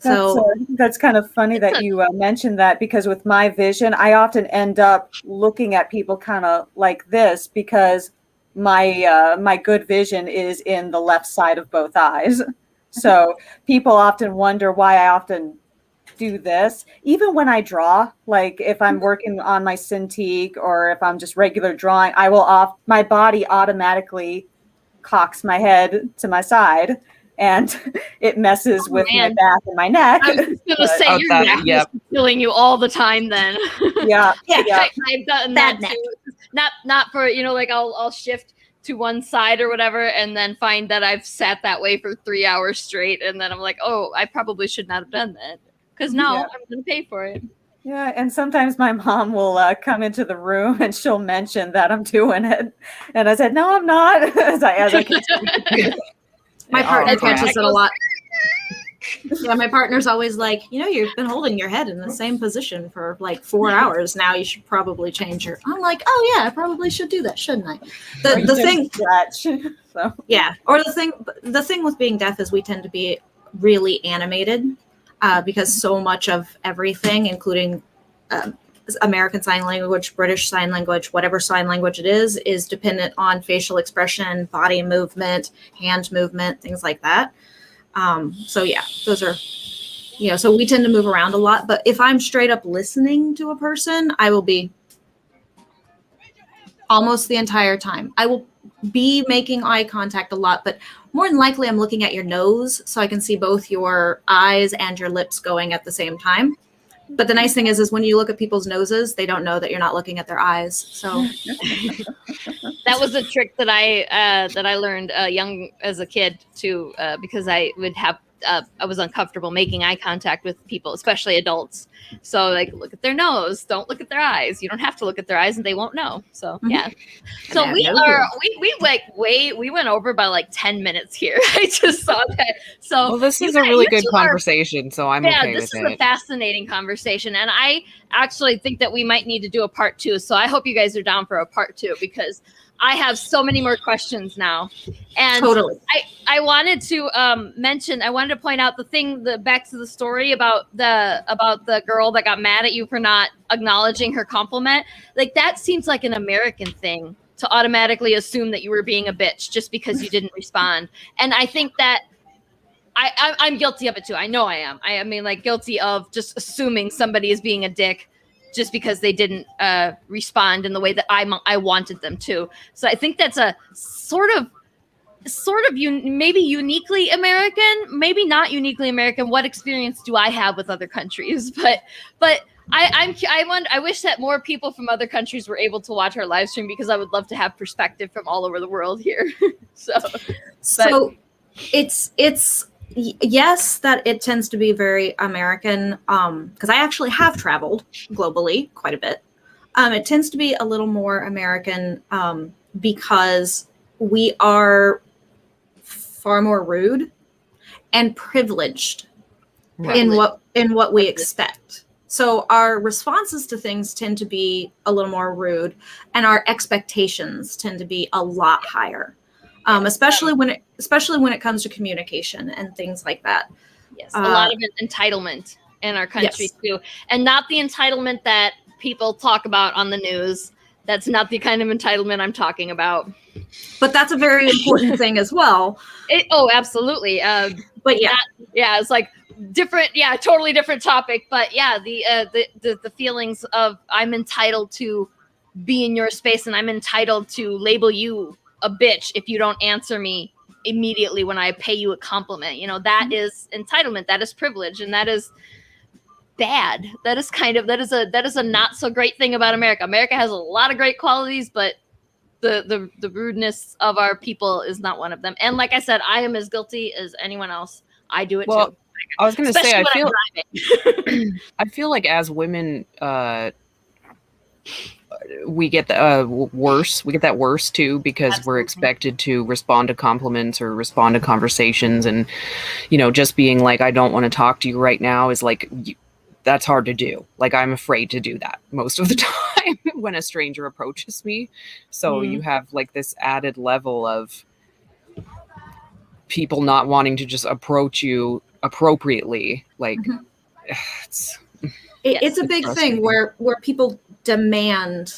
So that's kind of funny that you mentioned that, because with my vision, I often end up looking at people kind of like this because my good vision is in the left side of both eyes. So people often wonder why I often do this. Even when I draw, like if I'm working on my Cintiq or if I'm just regular drawing, my body automatically cocks my head to my side, and it messes with my back and my neck. I was just gonna say your neck is killing you all the time then. Yeah. I've done that too. Not for, you know, like I'll shift to one side or whatever and then find that I've sat that way for 3 hours straight, and then I'm like, oh, I probably should not have done that, because now I'm gonna pay for it. Yeah, and sometimes my mom will come into the room and she'll mention that I'm doing it, and I said, "No, I'm not." as I continue. My partner catches it a lot. Yeah, my partner's always like, you know, you've been holding your head in the same position for like 4 hours now. You should probably change your. I'm like, oh yeah, I probably should do that, shouldn't I? The thing. Stretch. So. Yeah, or the thing with being deaf is we tend to be really animated, because so much of everything, including American Sign Language, British Sign Language, whatever sign language it is dependent on facial expression, body movement, hand movement, things like that. So yeah, those are, you know, so we tend to move around a lot. But if I'm straight up listening to a person, I will be almost the entire time. I will be making eye contact a lot, but more than likely I'm looking at your nose so I can see both your eyes and your lips going at the same time. But the nice thing is when you look at people's noses, they don't know that you're not looking at their eyes. So that was a trick that I learned young as a kid too, because I would have I was uncomfortable making eye contact with people, especially adults. So like, look at their nose, don't look at their eyes. You don't have to look at their eyes and they won't know. So yeah. So we went over by like 10 minutes here. I just saw that. So well, this is a really good conversation. So I'm okay with it. This is a fascinating conversation. And I actually think that we might need to do a part 2. So I hope you guys are down for a part 2, because I have so many more questions now. And totally. I wanted to point out back to the story about the girl that got mad at you for not acknowledging her compliment. Like, that seems like an American thing, to automatically assume that you were being a bitch just because you didn't respond. And I think that I'm guilty of it too. I know I am. I mean, like, guilty of just assuming somebody is being a dick just because they didn't respond in the way that I wanted them to. So I think that's a sort of maybe uniquely American, maybe not uniquely American. What experience do I have with other countries? But I wish that more people from other countries were able to watch our live stream, because I would love to have perspective from all over the world here. So it's yes, that it tends to be very American, because I actually have traveled globally quite a bit. It tends to be a little more American, because we are far more rude and privileged in what we expect. So our responses to things tend to be a little more rude, and our expectations tend to be a lot higher, especially when it comes to communication and things like that. Yes, a lot of entitlement in our country too, and not the entitlement that people talk about on the news. That's not the kind of entitlement I'm talking about. But that's a very important thing as well. Absolutely. But it's like different. Yeah, totally different topic. But yeah, the feelings of I'm entitled to be in your space, and I'm entitled to label you a bitch if you don't answer me immediately when I pay you a compliment. You know, that is entitlement. That is privilege, and that is bad. That is a not so great thing about America. America has a lot of great qualities, but the rudeness of our people is not one of them. And like I said, I am as guilty as anyone else. I do it too. I was going to say, I feel like as women, we get worse. We get that worse too, because Absolutely. We're expected to respond to compliments or respond to conversations, and just being like, I don't want to talk to you right now is like, that's hard to do. Like, I'm afraid to do that most of the time when a stranger approaches me. So you have like this added level of people not wanting to just approach you appropriately. Like, it's a big thing where people demand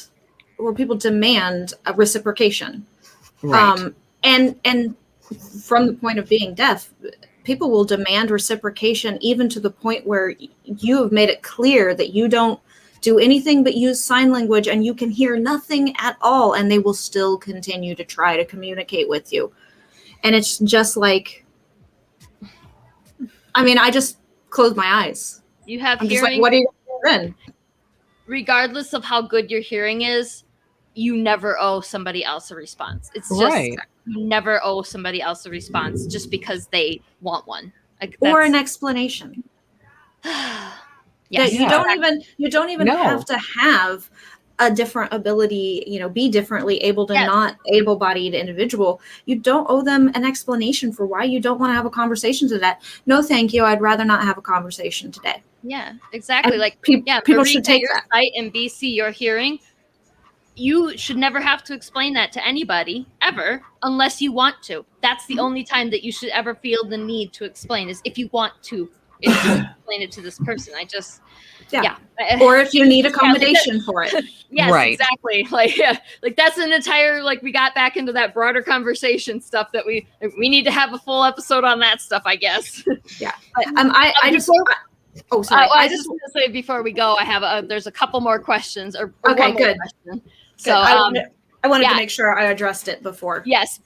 a reciprocation. Right. And from the point of being deaf, people will demand reciprocation, even to the point where you have made it clear that you don't do anything but use sign language and you can hear nothing at all, and they will still continue to try to communicate with you. And it's just like, I mean, I just close my eyes. You have I'm hearing. just like, what are you doing? Regardless of how good your hearing is, you never owe somebody else a response. It's just Right. You never owe somebody else a response just because they want one. Like, Or an explanation. Yes. That you don't even No. have to have a different ability, be differently able to not able-bodied individual. You don't owe them an explanation for why you don't want to have a conversation today. No, thank you. I'd rather not have a conversation today. Yeah, exactly. And Like, people should take your that. sight and BC your hearing. You should never have to explain that to anybody ever, unless you want to. That's the only time that you should ever feel the need to explain, is if you want to explain it to this person. Or if you need accommodation for it. Yes, Right. exactly. Like that's an entire, like, we got back into that broader conversation stuff that we need to have a full episode on that stuff, I guess. Yeah. But, I just want to say before we go, I have there's a couple more questions or Okay, one more good. question. So So I wanted to make sure I addressed it before. yes,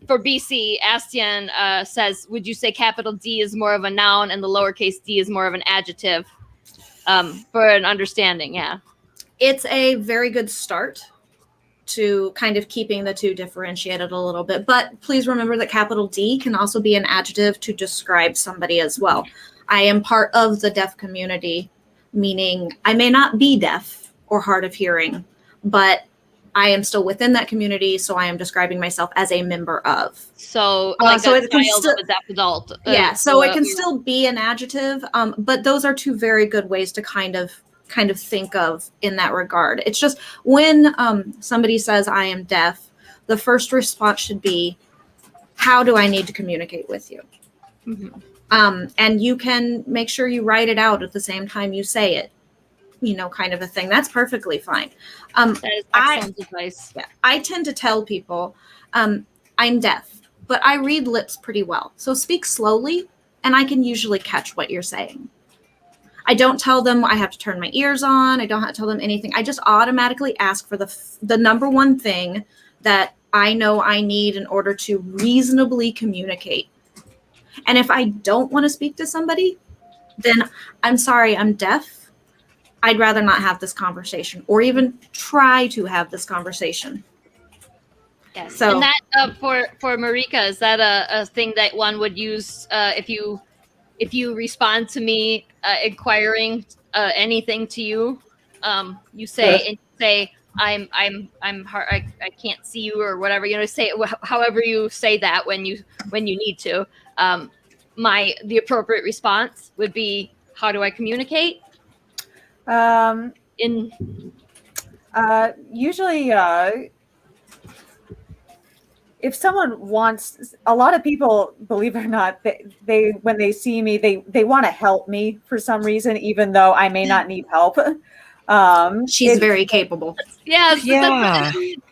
for BC, Astian says, would you say capital D is more of a noun and the lowercase d is more of an adjective? For an understanding, yeah. It's a very good start to kind of keeping the two differentiated a little bit. But please remember that capital D can also be an adjective to describe somebody as well. I am part of the deaf community, meaning I may not be deaf or hard of hearing, but I am still within that community, so I am describing myself as a member of. So, like so a it can child still- of a deaf adult. So it can still be an adjective, but those are two very good ways to kind of think of in that regard. It's just when somebody says I am deaf, the first response should be, how do I need to communicate with you? Mm-hmm. And you can make sure you write it out at the same time you say it, kind of a thing. That's perfectly fine. That is excellent advice. Yeah, I tend to tell people I'm deaf, but I read lips pretty well. So speak slowly, and I can usually catch what you're saying. I don't tell them I have to turn my ears on. I don't have to tell them anything. I just automatically ask for the number one thing that I know I need in order to reasonably communicate. And if I don't want to speak to somebody, then I'm sorry, I'm deaf. I'd rather not have this conversation or even try to have this conversation. Yes. So, and that for Marieke, is that a thing that one would use if you respond to me inquiring anything to you? You say I'm hard, I can't see you or whatever, say it however you say that when you need to. The appropriate response would be, how do I communicate? Usually, if someone wants, a lot of people, believe it or not, they when they see me, they want to help me for some reason, even though I may not need help. She's very capable. Yeah.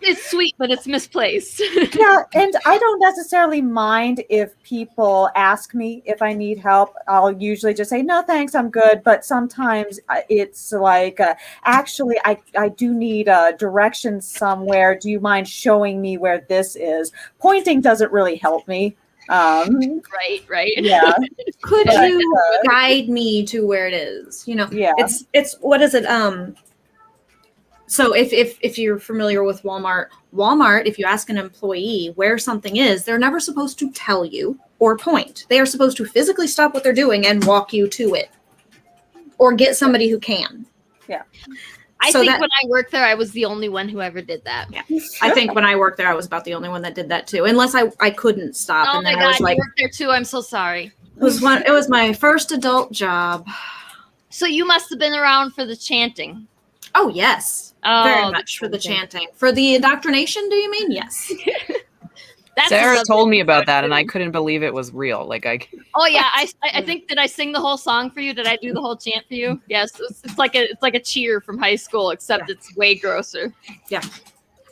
It's sweet, but it's misplaced. Yeah, and I don't necessarily mind if people ask me if I need help. I'll usually just say, no, thanks, I'm good. But sometimes it's like, actually, I do need directions somewhere. Do you mind showing me where this is? Pointing doesn't really help me. Right. Yeah. Could you guide me to where it is? Yeah. It's what is it? So if you're familiar with Walmart, if you ask an employee where something is, they're never supposed to tell you or point. They are supposed to physically stop what they're doing and walk you to it, or get somebody who can. Yeah. I think when I worked there, I was the only one who ever did that. Yeah. I think when I worked there, I was about the only one that did that too, unless I couldn't stop. Oh and my then God, I was like, you worked there too. I'm so sorry. It was my first adult job. So you must have been around for the chanting. Oh, yes. Very much for the chanting. For the indoctrination, do you mean? Yes. Sarah told me about that, and I couldn't believe it was real. Oh yeah, I think, did I sing the whole song for you? Did I do the whole chant for you? Yes, it's like a cheer from high school, except it's way grosser. Yeah,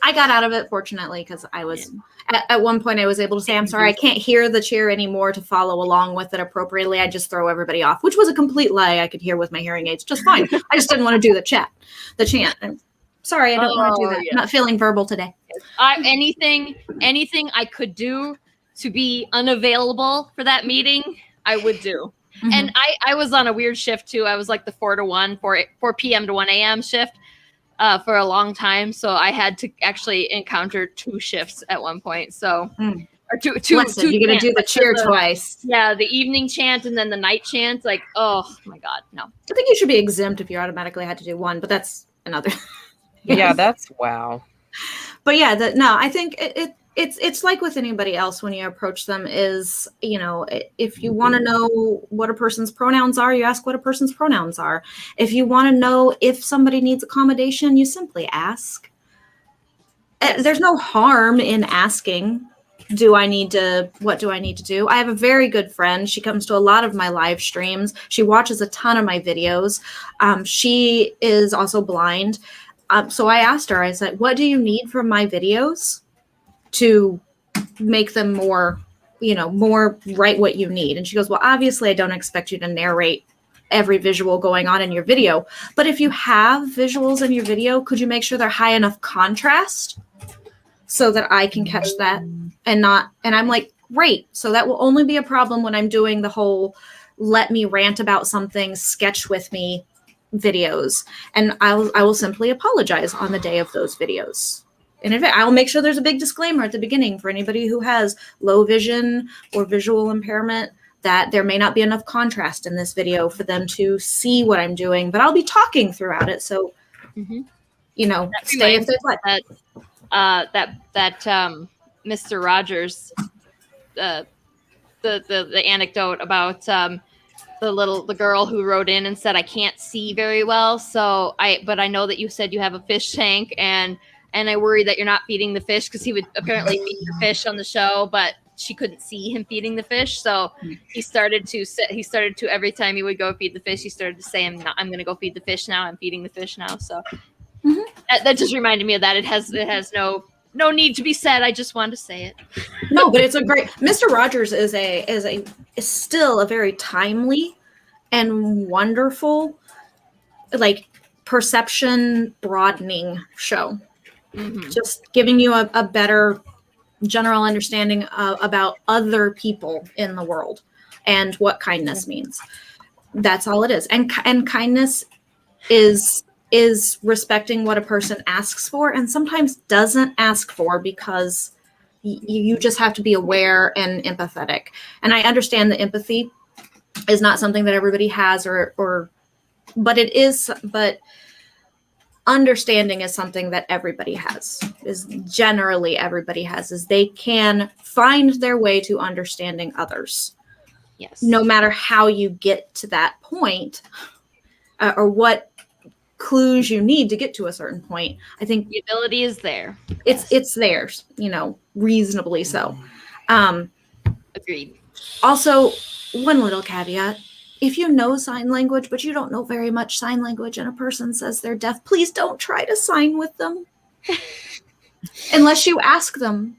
I got out of it fortunately because I was at one point I was able to say, I'm sorry, I can't hear the cheer anymore to follow along with it appropriately. I just throw everybody off, which was a complete lie. I could hear with my hearing aids just fine. I just didn't want to do the chant. I'm sorry, I don't want to do that. Yeah. I'm not feeling verbal today. Anything I could do to be unavailable for that meeting, I would do. Mm-hmm. And I was on a weird shift too. I was like the 4 p.m. to 1 a.m. shift for a long time. So I had to actually encounter 2 shifts at one point. So or two. Listen, you're gonna do the cheer twice. Yeah, the evening chant and then the night chant. Like, oh my God, no. I think you should be exempt if you automatically had to do one, but that's another. Yeah, that's wow. But yeah, I think it's like with anybody else when you approach them is, if you want to know what a person's pronouns are, you ask what a person's pronouns are. If you want to know if somebody needs accommodation, you simply ask. There's no harm in asking. What do I need to do? I have a very good friend. She comes to a lot of my live streams. She watches a ton of my videos. She is also blind. So I asked her, I said, what do you need from my videos to make them more write what you need? And she goes, well, obviously I don't expect you to narrate every visual going on in your video, but if you have visuals in your video, could you make sure they're high enough contrast so that I can catch that and I'm like, great. So that will only be a problem when I'm doing the whole let me rant about something, sketch with me videos, and I will simply apologize on the day of those videos. And I'll make sure there's a big disclaimer at the beginning for anybody who has low vision or visual impairment that there may not be enough contrast in this video for them to see what I'm doing, but I'll be talking throughout it. So, stay if there's like that Mr. Rogers, the anecdote about the girl who wrote in and said, I can't see very well. But I know that you said you have a fish tank and I worry that you're not feeding the fish, because he would apparently feed the fish on the show, but she couldn't see him feeding the fish. So he started to, every time he would go feed the fish, he started to say, I'm going to go feed the fish now. I'm feeding the fish now. So that just reminded me of that. It has no need to be said. I just wanted to say it. No, but it's a great, Mr. Rogers is still a very timely and wonderful, like, perception broadening show. Just giving you a better general understanding about other people in the world and what kindness means. That's all it is. And kindness is respecting what a person asks for and sometimes doesn't ask for, because you just have to be aware and empathetic. And I understand that empathy is not something that everybody has, but it is, but understanding is something that everybody has, is generally everybody has, is they can find their way to understanding others. Yes. No matter how you get to that point, or what clues you need to get to a certain point. I think the ability is there. It's theirs, reasonably so. Agreed. Also, one little caveat. If you know sign language, but you don't know very much sign language and a person says they're deaf, please don't try to sign with them. Unless you ask them,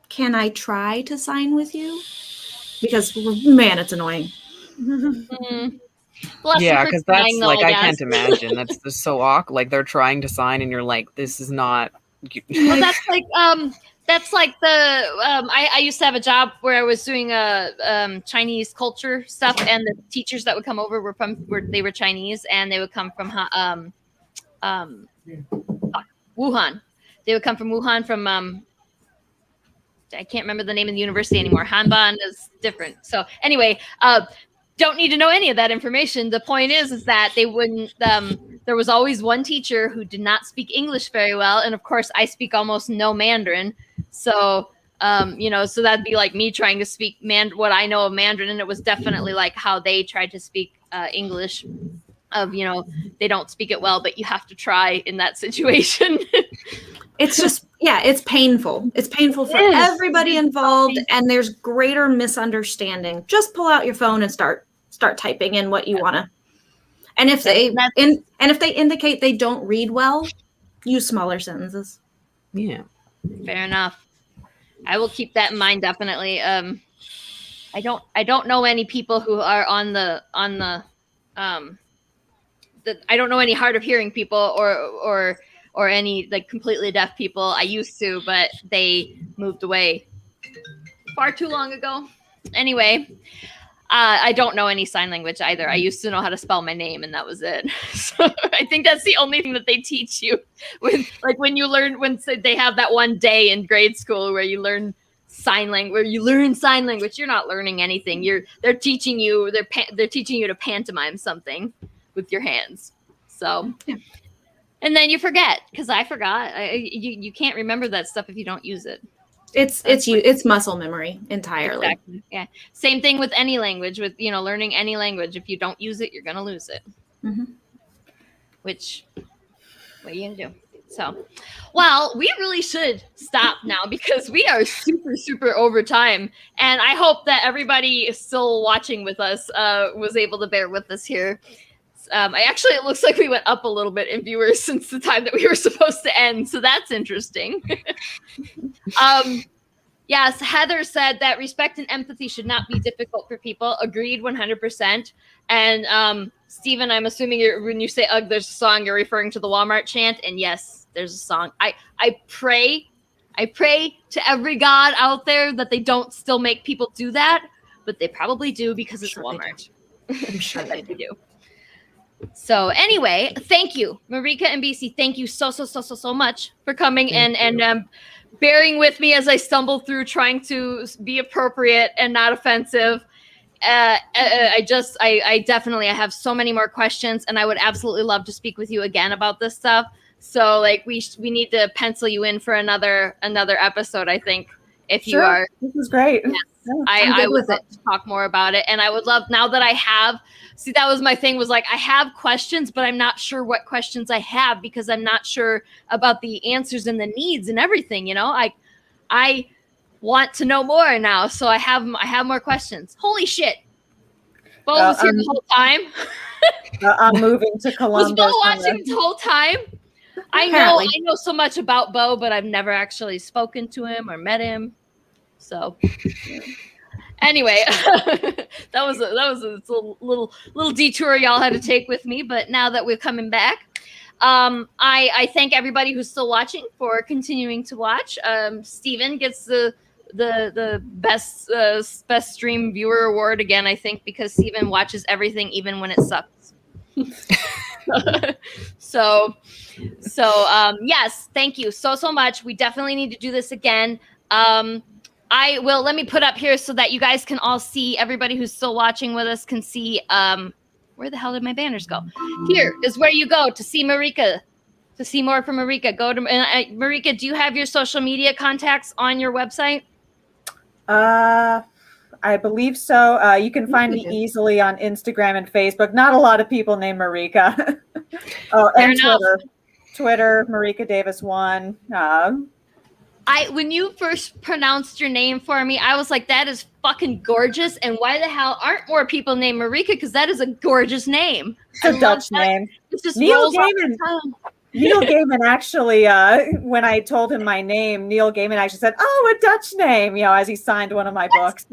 can I try to sign with you? Because, man, it's annoying. Yeah, because that's like, I can't imagine. That's just so awkward. Like, they're trying to sign and you're like, this is not. Well, that's like the I used to have a job where I was doing Chinese culture stuff, and the teachers that would come over they were Chinese, and they would come from Wuhan. They would come from Wuhan from I can't remember the name of the university anymore. Hanban is different. So anyway, don't need to know any of that information. The point is that they wouldn't. There was always one teacher who did not speak English very well, and of course, I speak almost no Mandarin. So, so that'd be like me trying to speak what I know of Mandarin, and it was definitely like how they tried to speak English. They don't speak it well, but you have to try in that situation. It's just, it's painful. It's painful for everybody involved, and there's greater misunderstanding. Just pull out your phone and start typing in what you want to. And if they indicate they don't read well, use smaller sentences. Yeah. Fair enough. I will keep that in mind, definitely. I don't know any people who are on the I don't know any hard of hearing people or any like completely deaf people. I used to, but they moved away far too long ago. Anyway, I don't know any sign language either. I used to know how to spell my name, and that was it. So I think that's the only thing that they teach you when they have that one day in grade school where you learn sign language. You're not learning anything. They're teaching you to pantomime something with your hands. So, and then you forget, because I forgot. You can't remember that stuff if you don't use it. It's muscle memory entirely. Exactly. Yeah. Same thing with any language, with learning any language. If you don't use it, you're gonna lose it. Mm-hmm. Which, what are you gonna do? So, well, we really should stop now because we are super, super over time, and I hope that everybody still watching with us was able to bear with us here. It looks like we went up a little bit in viewers since the time that we were supposed to end. So that's interesting. Yes, Heather said that respect and empathy should not be difficult for people. Agreed 100%. And Stephen, I'm assuming when you say, ugh, there's a song, you're referring to the Walmart chant. And yes, there's a song. I pray to every God out there that they don't still make people do that, but they probably do because it's Walmart. I'm sure that they do. So anyway, thank you, Marieke and BC. Thank you so much for coming and bearing with me as I stumble through trying to be appropriate and not offensive. I definitely have so many more questions, and I would absolutely love to speak with you again about this stuff. So like we need to pencil you in for another episode, I think, if you are. This is great. Yes. Yeah, I would love to talk more about it. And I would love, now that I have, that was my thing, was like, I have questions, but I'm not sure what questions I have because I'm not sure about the answers and the needs and everything, I want to know more now. So I have more questions. Holy shit. Bo was here the whole time. I'm moving to Columbus. Was Bo watching the whole time? I know so much about Bo, but I've never actually spoken to him or met him. So Anyway, that was a little detour y'all had to take with me, but now that we're coming back, I thank everybody who's still watching for continuing to watch. Steven gets the best stream viewer award again, I think, because Steven watches everything even when it sucks. so yes, thank you so much. We definitely need to do this again. Let me put up here so that you guys can all see, everybody who's still watching with us can see, where the hell did my banners go? Here is where you go to see Marieke, to see more from Marieke. Go to, Marieke, do you have your social media contacts on your website? I believe so. You can find me easily on Instagram and Facebook. Not a lot of people named Marieke. Oh, and Twitter, Marieke Davis 1. When you first pronounced your name for me, I was like, that is fucking gorgeous. And why the hell aren't more people named Marieke? Because that is a gorgeous name. It's a Dutch name. It just Neil Gaiman. Neil Gaiman actually, when I told him my name, Neil Gaiman actually said, "Oh, a Dutch name," as he signed one of my books.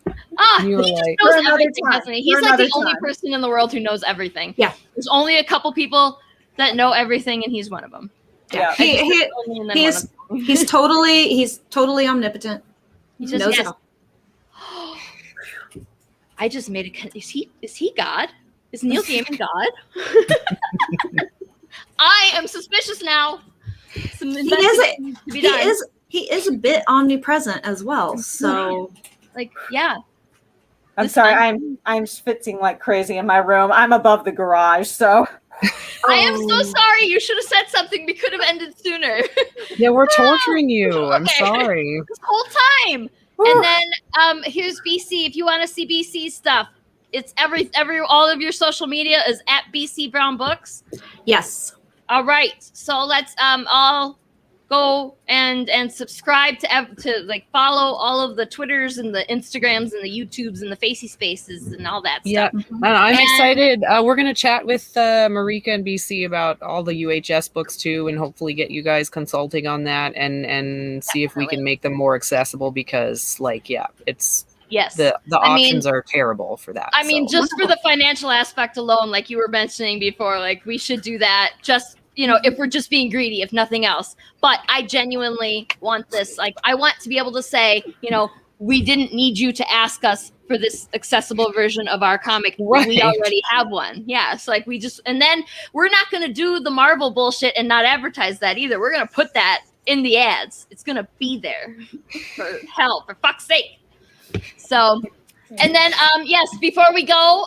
He just knows everything, doesn't he? He's like the only person in the world who knows everything. Yeah. There's only a couple people that know everything, and he's one of them. Yeah. He's totally omnipotent. He just knows it all. I just made a. Is he God? Is Neil Gaiman God? I am suspicious now. He is a bit omnipresent as well. So, yeah. I'm sorry. I'm schwitzing like crazy in my room. I'm above the garage, so. I am so sorry. You should have said something. We could have ended sooner. Yeah, we're torturing you. I'm sorry. This whole time. And then here's BC. If you want to see BC stuff, it's all of your social media is at BC Brown Books. Yes. All right. So let's all go and subscribe to follow all of the Twitters and the Instagrams and the YouTubes and the Facey Spaces and all that yeah. stuff. I'm excited. We're going to chat with Marieke and BC about all the UHS books too, and hopefully get you guys consulting on that and see if we can make them more accessible because it's yes, the options are terrible for that. I mean, just for the financial aspect alone, like you were mentioning before, we should do that just, if we're just being greedy, if nothing else. But I genuinely want this. I want to be able to say, we didn't need you to ask us for this accessible version of our comic. Right. We already have one. Yeah. So and then we're not going to do the Marvel bullshit and not advertise that either. We're going to put that in the ads. It's going to be there for fuck's sake. So, and then, yes, before we go,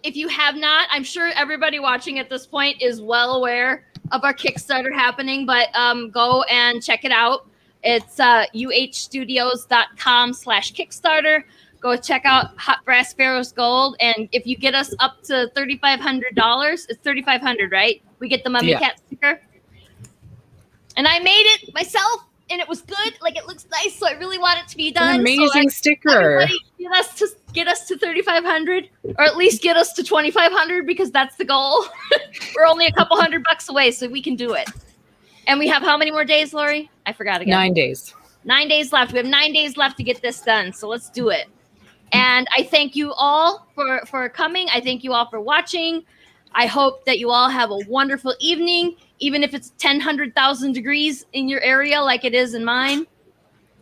if you have not, I'm sure everybody watching at this point is well aware of our Kickstarter happening, but go and check it out. It's uhstudios.com/Kickstarter. Go check out Hot Brass Pharaoh's Gold. And if you get us up to $3,500, it's $3,500, right? We get the Mummy Cat sticker. And I made it myself. And it was good. It looks nice, so I really want it to be done. An amazing sticker. Everybody get us to 3,500, or at least get us to 2,500 because that's the goal. We're only a couple $100 away, so we can do it. And we have how many more days, Lori? I forgot again. 9 days. 9 days left. We have 9 days left to get this done, so let's do it. And I thank you all for coming. I thank you all for watching. I hope that you all have a wonderful evening, even if it's 100,000 degrees in your area like it is in mine.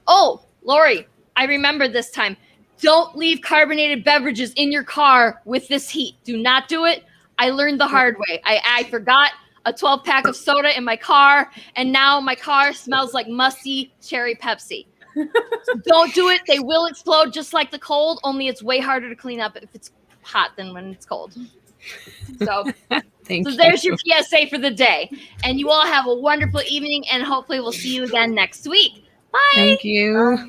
Oh, Lori, I remembered this time. Don't leave carbonated beverages in your car with this heat. Do not do it. I learned the hard way. I forgot a 12-pack of soda in my car, and now my car smells like musty cherry Pepsi. So don't do it. They will explode just like the cold, only it's way harder to clean up if it's hot than when it's cold. So there's your PSA for the day. And you all have a wonderful evening, and hopefully we'll see you again next week. Bye. Thank you.